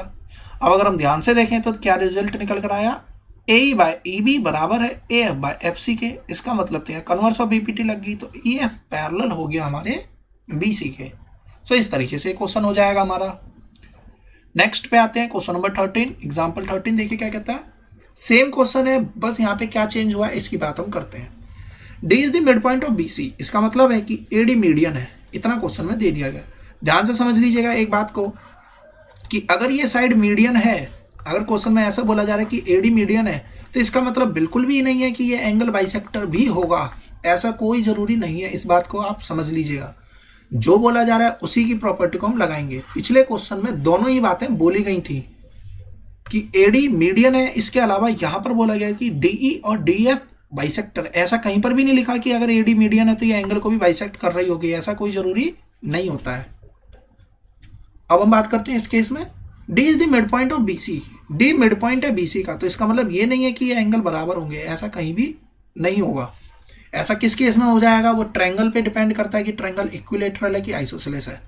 अब अगर हम ध्यान से देखें तो क्या रिजल्ट निकल कर आया, ए बाय ई बी बराबर है A F by F C के। इसका मतलब तो कन्वर्स ऑफ बीपीटी लग गई, तो ई एफ पैरेलल हो गया हमारे बीसी के। सो इस तरीके से क्वेश्चन हो जाएगा हमारा। नेक्स्ट पे आते हैं क्वेश्चन नंबर 13। एग्जाम्पल 13 देखिए क्या कहता है, सेम क्वेश्चन है, बस यहाँ पे क्या चेंज हुआ है इसकी बात हम करते हैं। D is the mid point of BC, इसका मतलब है कि एडी मीडियन है, इतना क्वेश्चन में दे दिया गया। ध्यान से समझ लीजिएगा एक बात को कि अगर ये साइड मीडियन है, अगर क्वेश्चन में ऐसा बोला जा रहा है कि एडी मीडियन है, तो इसका मतलब बिल्कुल भी नहीं है कि ये एंगल बाइसेक्टर भी होगा। ऐसा कोई जरूरी नहीं है, इस बात को आप समझ लीजिएगा। जो बोला जा रहा है उसी की प्रॉपर्टी को हम लगाएंगे। पिछले क्वेश्चन में दोनों ही बातें बोली गई थी कि एडी मीडियन है, इसके अलावा यहां पर बोला गया कि डीई और डीएफ बाइसेक्टर। ऐसा कहीं पर भी नहीं लिखा कि अगर एडी मीडियन है तो ये एंगल को भी बाइसेक्ट कर रही होगी, ऐसा कोई जरूरी नहीं होता है। अब हम बात करते हैं इस केस में, D is the mid point of BC. D midpoint है बीसी का, तो इसका मतलब ये नहीं है कि ये एंगल बराबर होंगे, ऐसा कहीं भी नहीं होगा। ऐसा किस केस में हो जाएगा, वो ट्रायंगल पे डिपेंड करता है कि ट्रायंगल इक्विलेटरल है कि आइसोसेलेस है।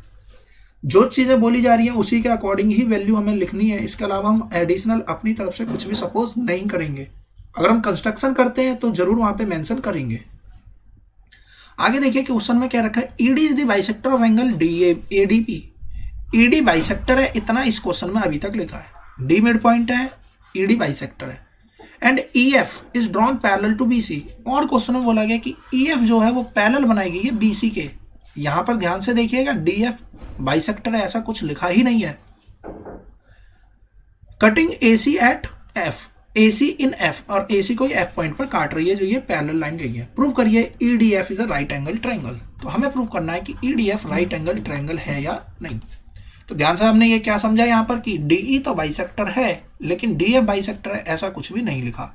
जो चीजें बोली जा रही हैं उसी के अकॉर्डिंग ही वैल्यू हमें लिखनी है। इसके अलावा हम एडिशनल अपनी तरफ से कुछ भी सपोज नहीं करेंगे। अगर हम कंस्ट्रक्शन करते हैं तो जरूर वहां पे मेंशन करेंगे। आगे देखिए क्वेश्चन में क्या रखा है, ED is the bisector of angle ADP. ED bisector है, इतना इस क्वेश्चन में अभी तक लिखा है। डी मिड पॉइंट है, ईडी बाइसेक्टर है, and EF is drawn parallel to BC. और क्वेश्चन में बोला गया कि ईएफ जो है वो पैरेलल बनाएगी ये बीसी के। यहां पर ध्यान से देखिएगा, डीएफ बाइसेक्टर है, ऐसा कुछ लिखा ही नहीं है। Cutting AC at F, AC in F, और एसी को एफ पॉइंट पर काट रही है जो ये पैरेलल लाइन गई है। प्रूव करिए EDF is a right angle triangle. तो हमें प्रूव करना है कि ईडीएफ राइट एंगल ट्रायंगल है या नहीं। तो ध्यान से हमने ये क्या समझा यहाँ पर कि डीई तो बाइसेक्टर है लेकिन डीएफ बाइसेक्टर है, ऐसा कुछ भी नहीं लिखा।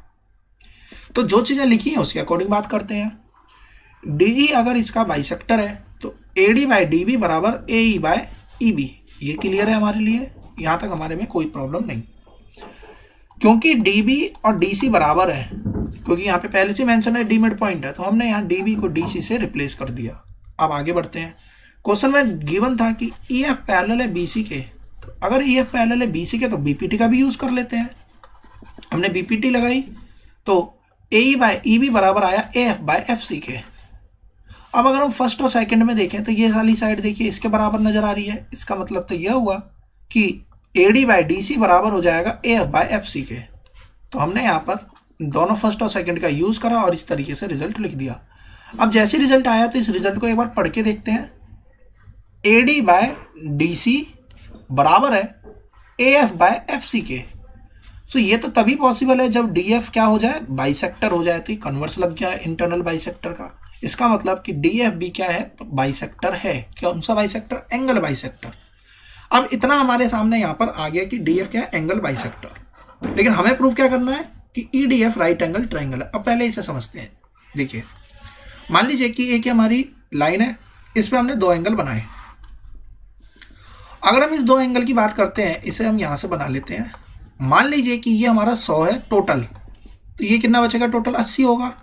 तो जो चीजें लिखी हैं उसके अकॉर्डिंग बात करते हैं। डीई अगर इसका बाइसेक्टर है तो एडी बाय डीबी बराबर एई बाय ईबी। ये क्लियर है हमारे लिए, यहां तक हमारे में कोई प्रॉब्लम नहीं। क्योंकि डीबी और डीसी बराबर है, क्योंकि यहाँ पे पहले से मेंशन है डी मिड पॉइंट है, तो हमने यहाँ डीबी को डीसी से रिप्लेस कर दिया। अब आगे बढ़ते हैं। क्वेश्चन में गिवन था कि ईएफ पैरेलल है बीसी के, तो अगर ईएफ पैरेलल है बीसी के तो बीपीटी का भी यूज कर लेते हैं। हमने बीपीटी लगाई तो एई बाय ईबी बराबर आया एएफ बाय एफसी के। अब अगर हम फर्स्ट और सेकंड में देखें तो ये वाली साइड देखिए इसके बराबर नजर आ रही है। इसका मतलब तो यह हुआ कि एडी बाय डीसी बराबर हो जाएगा एएफ बाय एफसी के। तो हमने यहाँ पर दोनों फर्स्ट और सेकंड का यूज करा और इस तरीके से रिजल्ट लिख दिया। अब जैसे रिजल्ट आया तो इस रिजल्ट को एक बार पढ़ के देखते हैं। एडी बाय डीसी बराबर है एएफ बाय एफसी के। सो ये तो तभी पॉसिबल है जब डीएफ क्या हो जाए, बाइसेक्टर हो जाए। तो कन्वर्स लग गया इंटरनल बाइसेक्टर का। इसका मतलब कि डीएफ भी क्या है, बाइसेक्टर है। कौन सा बाइसेक्टर, एंगल बाइसेक्टर। अब इतना हमारे सामने यहाँ पर आ गया कि डीएफ क्या है, एंगल बाइसेक्टर। लेकिन हमें प्रूव क्या करना है कि ईडीएफ राइट एंगल ट्रायंगल है। अब पहले इसे समझते हैं। देखिए मान लीजिए कि एक हमारी लाइन है, इस पे हमने दो एंगल बनाए। अगर हम इस दो एंगल की बात करते हैं, इसे हम यहां से बना लेते हैं। मान लीजिए कि ये हमारा 100 है टोटल, तो ये कितना बचेगा, टोटल 80 होगा।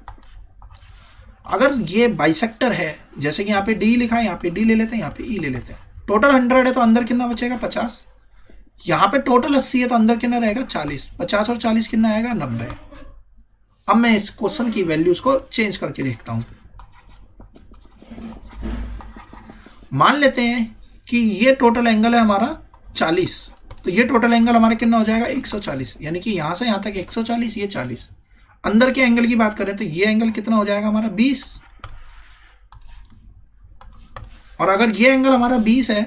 अगर ये बाइसेक्टर है, जैसे कि यहाँ पे डी लिखा है, यहाँ पे डी ले लेते हैं, यहाँ पे ई ले लेते हैं, टोटल 100 है तो अंदर कितना बचेगा 50। यहाँ पे टोटल 80 है तो अंदर कितना रहेगा 40। 50 और 40 कितना आएगा 90। अब मैं इस क्वेश्चन की वैल्यूज को चेंज करके देखता हूं। मान लेते हैं कि ये टोटल एंगल है हमारा 40, तो ये टोटल एंगल हमारा कितना हो जाएगा 140, यानी कि यहां से यहां तक 140, ये 40। अंदर के एंगल की बात करें तो ये एंगल कितना हो जाएगा हमारा 20, और अगर ये एंगल हमारा 20 है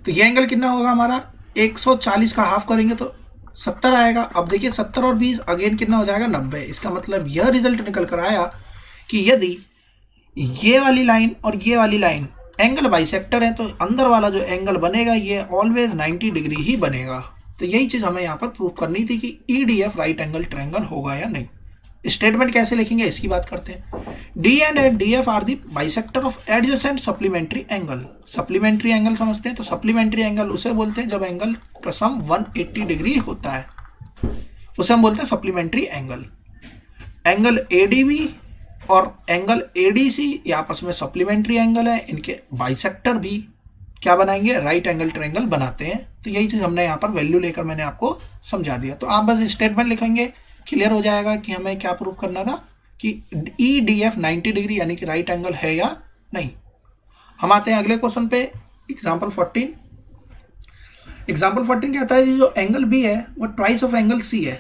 तो ये एंगल कितना होगा हमारा 140 का हाफ करेंगे तो 70 आएगा। अब देखिए 70 और 20 अगेन कितना हो जाएगा 90। इसका मतलब यह रिजल्ट निकल कर आया कि यदि ये वाली लाइन और ये वाली लाइन एंगल बाइसेक्टर है तो अंदर वाला जो एंगल बनेगा ये ऑलवेज 90 डिग्री ही बनेगा। तो यही चीज हमें यहाँ पर प्रूव करनी थी कि EDF राइट एंगल ट्रायंगल होगा या नहीं। स्टेटमेंट कैसे लिखेंगे इसकी बात करते हैं। D and DF are the bisector of adjacent supplementary angle. Supplementary angle समझते हैं, तो सप्लीमेंट्री एंगल उसे बोलते हैं जब एंगल का सम 180 डिग्री होता है, उसे हम बोलते हैं सप्लीमेंट्री एंगल। एंगल ADB और एंगल ADC ये आपस में सप्लीमेंट्री एंगल है, इनके बाइसेक्टर भी क्या बनाएंगे राइट एंगल ट्रायंगल बनाते हैं। तो यही चीज हमने यहाँ पर वैल्यू लेकर मैंने आपको समझा दिया। तो आप बस स्टेटमेंट लिखेंगे, क्लियर हो जाएगा कि हमें क्या प्रूव करना था कि EDF 90 डिग्री यानी कि राइट एंगल है या नहीं। हम आते हैं अगले क्वेश्चन पे, एग्जांपल 14। एग्जांपल 14 कहता है जो एंगल B है वो ट्वाइस ऑफ एंगल C है,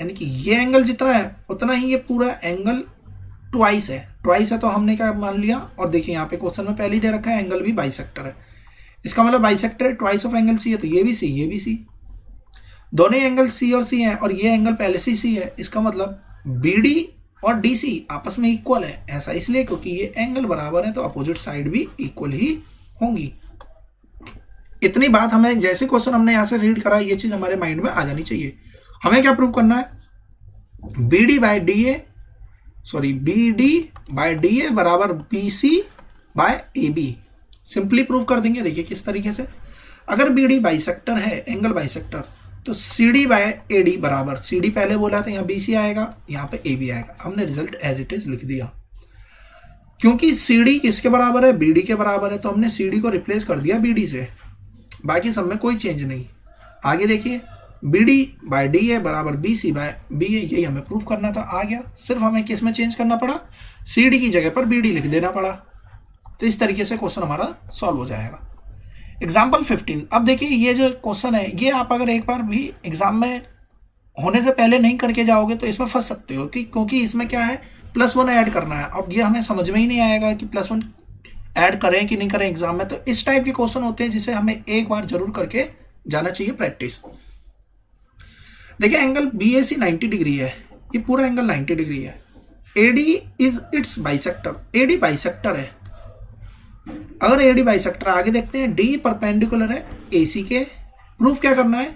यानी कि ये एंगल जितना है उतना ही ये पूरा एंगल ट्वाइस है। ट्वाइस है तो हमने क्या मान लिया, और देखिए यहाँ पे क्वेश्चन में पहले ही दे रखा है एंगल भी बाइसेक्टर है। इसका मतलब बाइसेक्टर है, ट्वाइस ऑफ एंगल C है, तो ये भी C ये भी C, दोनों एंगल C और C हैं, और ये एंगल पहले से C है। इसका मतलब BD और DC आपस में इक्वल है। ऐसा इसलिए क्योंकि ये एंगल बराबर है तो अपोजिट साइड भी इक्वल ही होंगी। इतनी बात हमें, जैसे क्वेश्चन हमने यहां से रीड करा, ये चीज हमारे माइंड में आ जानी चाहिए। हमें क्या प्रूव करना है, BD बाय DA बराबर BC by AB। Simply prove कर देंगे। देखिए किस तरीके से, अगर BD बाइसेक्टर है, एंगल बाइसेक्टर, तो CD बाय AD बराबर, CD पहले बोला था, यहाँ BC आएगा, यहाँ पे AB आएगा। हमने रिजल्ट एज इट इज लिख दिया। क्योंकि CD किसके बराबर है, BD के बराबर है, तो हमने CD को रिप्लेस कर दिया BD से, बाकी सब में कोई चेंज नहीं। आगे देखिए, BD बाय DA बराबर BC बाय BA, यही हमें प्रूव करना था, आ गया। सिर्फ हमें किस में चेंज करना पड़ा, CD की जगह पर BD लिख देना पड़ा। तो इस तरीके से क्वेश्चन हमारा सॉल्व हो जाएगा। एग्जाम्पल 15। अब देखिए ये जो क्वेश्चन है ये आप अगर एक बार भी एग्जाम में होने से पहले नहीं करके जाओगे तो इसमें फंस सकते हो, क्योंकि इसमें क्या है +1 ऐड करना है। अब ये हमें समझ में ही नहीं आएगा कि +1 ऐड करें कि नहीं करें एग्जाम में। तो इस टाइप के क्वेश्चन होते हैं जिसे हमें एक बार जरूर करके जाना चाहिए प्रैक्टिस। देखिए एंगल BAC 90 डिग्री है, ये पूरा एंगल 90 डिग्री है। AD is it's bisector, AD bisector है। अगर AD बाइसेक्टर, आगे देखते हैं, D परपेंडिकुलर है AC के। प्रूफ क्या करना है,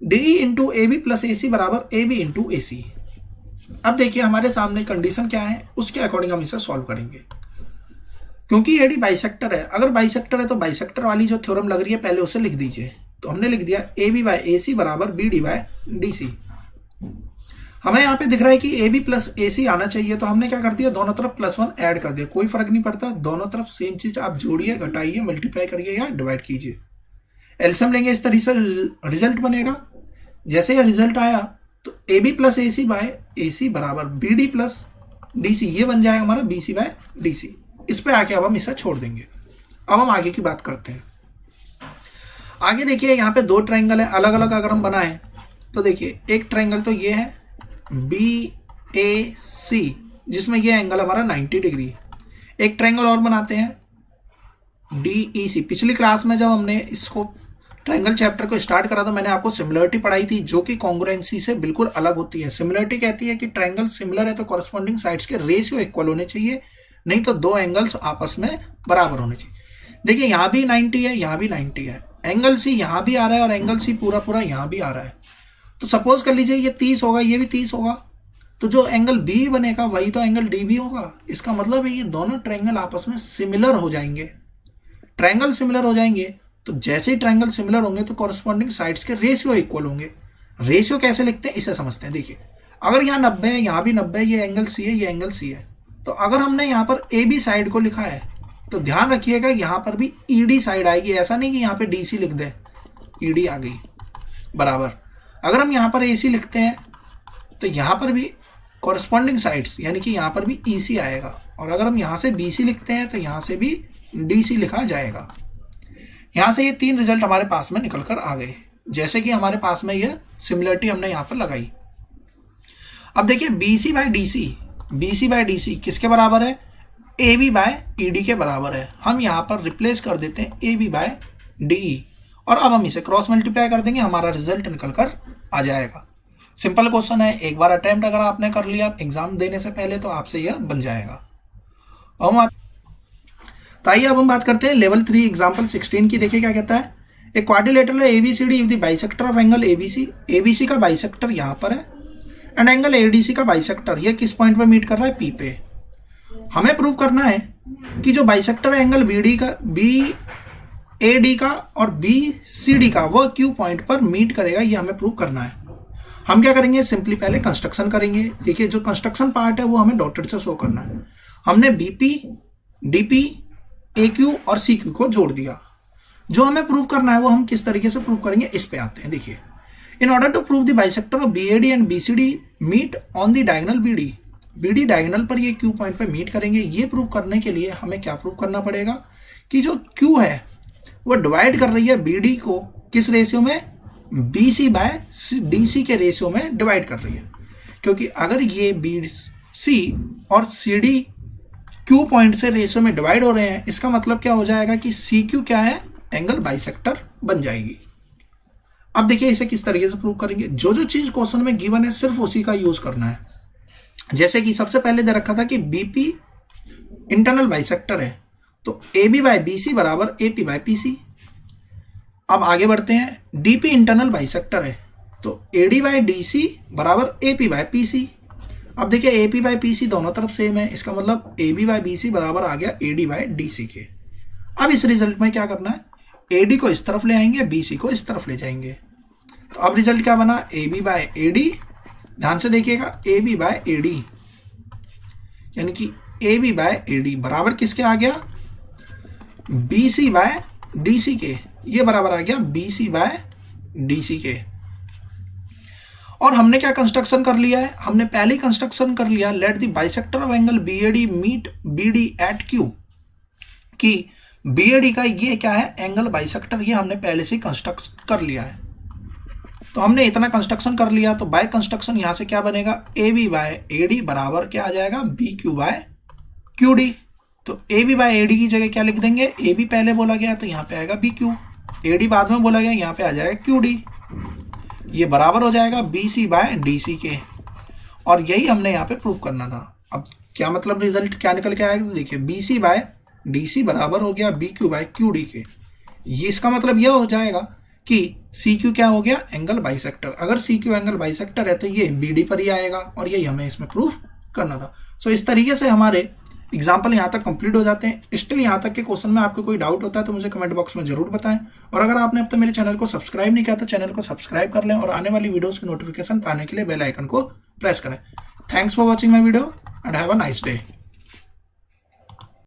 D into AB plus AC बराबर AB इंटू AC। अब देखिए हमारे सामने कंडीशन क्या है, उसके अकॉर्डिंग हम इसे सॉल्व करेंगे। क्योंकि AD बाइसेक्टर है, अगर बाइसेक्टर है तो बाइसेक्टर वाली जो थ्योरम लग रही है पहले उसे लिख दीजिए। तो हमने लिख दिया AB बाय AC बराबर BD बाय DC। हमें यहाँ पे दिख रहा है कि AB प्लस AC आना चाहिए, तो हमने क्या कर दिया, दोनों तरफ +1 ऐड कर दिया। कोई फर्क नहीं पड़ता, दोनों तरफ सेम चीज आप जोड़िए, घटाइए, मल्टीप्लाई करिए या डिवाइड कीजिए। एलसीएम लेंगे, इस तरीके से रिजल्ट बनेगा। जैसे ये रिजल्ट आया तो AB plus AC by AC बराबर BD प्लस DC, ये बन जाएगा हमारा BC बाय DC। इस पे आके अब हम इसे छोड़ देंगे। अब हम आगे की बात करते हैं। आगे देखिए यहाँ पे 2 ट्रायंगल है, अलग अलग अगर हम बनाएं तो देखिए एक ट्रायंगल तो ये है BAC, जिसमें ये एंगल हमारा 90 डिग्री। एक ट्रायंगल और बनाते हैं DEC। पिछली क्लास में जब हमने इसको ट्रायंगल चैप्टर को स्टार्ट करा तो मैंने आपको सिमिलरिटी पढ़ाई थी, जो कि कॉन्ग्रुएंसी से बिल्कुल अलग होती है। सिमिलरिटी कहती है कि ट्रायंगल सिमिलर है तो कॉरस्पॉन्डिंग साइड्स के रेशियो इक्वल होने चाहिए, नहीं तो 2 एंगल्स आपस में बराबर होने चाहिए। देखिए यहाँ भी 90 है, यहाँ भी 90 है, एंगल C यहाँ भी आ रहा है और एंगल C पूरा पूरा यहाँ भी आ रहा है। तो सपोज कर लीजिए ये 30 होगा, ये भी 30 होगा, तो जो एंगल B बनेगा वही तो एंगल DB होगा। इसका मतलब है ये दोनों ट्रायंगल आपस में सिमिलर हो जाएंगे। ट्रायंगल सिमिलर हो जाएंगे तो जैसे ही ट्रायंगल सिमिलर होंगे तो कॉरस्पॉन्डिंग साइड्स के रेशियो इक्वल होंगे। रेशियो कैसे लिखते हैं इसे समझते हैं। देखिए अगर यहाँ 90 है, यहाँ भी 90 है, ये एंगल C है, ये एंगल C है, तो अगर हमने यहाँ पर AB साइड को लिखा है तो ध्यान रखिएगा यहाँ पर भी ईडी साइड आएगी, ऐसा नहीं कि यहाँ पे डीसी लिख दे, ईडी आ गई बराबर। अगर हम यहाँ पर एसी लिखते हैं तो यहाँ पर भी कॉरस्पॉन्डिंग साइड्स यानी कि यहाँ पर भी ईसी आएगा, और अगर हम यहाँ से बीसी लिखते हैं तो यहाँ से भी डीसी लिखा जाएगा। यहाँ से ये 3 रिजल्ट हमारे पास में निकल कर आ गए, जैसे कि हमारे पास में ये सिमिलरिटी हमने यहाँ पर लगाई। अब देखिए बीसी बाय डीसी किसके बराबर है, AB बाय ED के बराबर है। हम यहाँ पर रिप्लेस कर देते हैं AB बाय DE, और अब हम इसे क्रॉस मल्टीप्लाई कर देंगे, हमारा रिजल्ट निकल कर आ जाएगा। सिंपल क्वेश्चन है, एक बार अटेम्प्ट अगर आपने कर लिया एग्जाम देने से पहले तो आपसे यह बन जाएगा। तो आइए अब हम बात करते हैं लेवल 3 एग्जाम्पल 16 की। देखिए क्या कहता है, एक quadrilateral ABCD if the bisector of angle ABC का बाइसेक्टर यहाँ पर है एंड एंगल ADC का बाइसेक्टर ये किस पॉइंट पे मीट कर रहा है, P पे। हमें प्रूव करना है कि जो बाइसेक्टर एंगल BAD का और BCD का वो Q पॉइंट पर मीट करेगा, ये हमें प्रूव करना है। हम क्या करेंगे, सिंपली पहले कंस्ट्रक्शन करेंगे। देखिए जो कंस्ट्रक्शन पार्ट है वो हमें डॉटेड से शो करना है। हमने BP, DP, AQ और CQ को जोड़ दिया। जो हमें प्रूव करना है वो हम किस तरीके से प्रूव करेंगे, इस पे आते हैं। देखिए, in order to prove the bisector of BAD and BCD meet on the diagonal BD diagonal पर ये Q पॉइंट पे मीट करेंगे। ये प्रूव करने के लिए हमें क्या प्रूव करना पड़ेगा कि जो Q है वो डिवाइड कर रही है BD को किस रेशियो में, BC बाय DC के रेशियो में डिवाइड कर रही है। क्योंकि अगर ये BC और CD Q पॉइंट से रेशियो में डिवाइड हो रहे हैं, इसका मतलब क्या हो जाएगा कि CQ क्या है, एंगल बाइसेक्टर बन जाएगी। अब देखिए इसे किस तरीके से प्रूव करेंगे। जो जो चीज क्वेश्चन में गिवन है सिर्फ उसी का यूज करना है। जैसे कि सबसे पहले दे रखा था कि BP इंटरनल बाइसेक्टर है, तो AB बाय BC बराबर AP बाय PC। अब आगे बढ़ते हैं, DP इंटरनल बाइसेक्टर है, तो AD बाय DC बराबर AP बाय PC। अब देखिए AP बाय PC दोनों तरफ सेम है, इसका मतलब AB बाय BC बराबर आ गया AD बाय DC के। अब इस रिजल्ट में क्या करना है, AD को इस तरफ ले आएंगे, BC को इस तरफ ले जाएंगे। तो अब रिजल्ट क्या बना, AB बाय AD, ध्यान से देखिएगा, AB बाय AD यानी कि AB बाय AD बराबर किसके आ गया, BC बाय DC के। ये बराबर आ गया BC बाय DC के। और हमने क्या कंस्ट्रक्शन कर लिया है, हमने पहले ही कंस्ट्रक्शन कर लिया, let the bisector of angle BAD meet BD at Q, कि BAD का ये क्या है, एंगल बाइसेक्टर, ये हमने पहले से कंस्ट्रक्ट कर लिया है। तो हमने इतना कंस्ट्रक्शन कर लिया, तो बाय कंस्ट्रक्शन यहां से क्या बनेगा, AB बाय AD बराबर क्या आ जाएगा, BQ बाय QD। तो AB बाय AD की जगह क्या लिख देंगे, AB पहले बोला गया तो यहाँ पे आएगा BQ, AD बाद में बोला गया यहाँ पे आ जाएगा QD। ये बराबर हो जाएगा BC बाय DC के, और यही हमने यहाँ पे प्रूव करना था। अब क्या मतलब रिजल्ट क्या निकल के आएगा, तो देखिए BC बाय DC बराबर हो गया BQ बाय QD के। ये इसका मतलब यह हो जाएगा कि CQ क्या हो गया, एंगल बाइसेक्टर। अगर CQ एंगल बाइसेक्टर है तो ये BD पर ही आएगा, और यही हमें इसमें प्रूफ करना था। सो इस तरीके से हमारे एग्जाम्पल यहाँ तक कंप्लीट हो जाते हैं। स्टिल यहाँ तक के क्वेश्चन में आपको कोई डाउट होता है तो मुझे कमेंट बॉक्स में जरूर बताएं, और अगर आपने अब तक मेरे चैनल को सब्सक्राइब नहीं किया तो चैनल को सब्सक्राइब कर लें, और आने वाली वीडियोस की नोटिफिकेशन पाने के लिए बेल आइकन को प्रेस करें। Thanks for watching my video and have a nice day.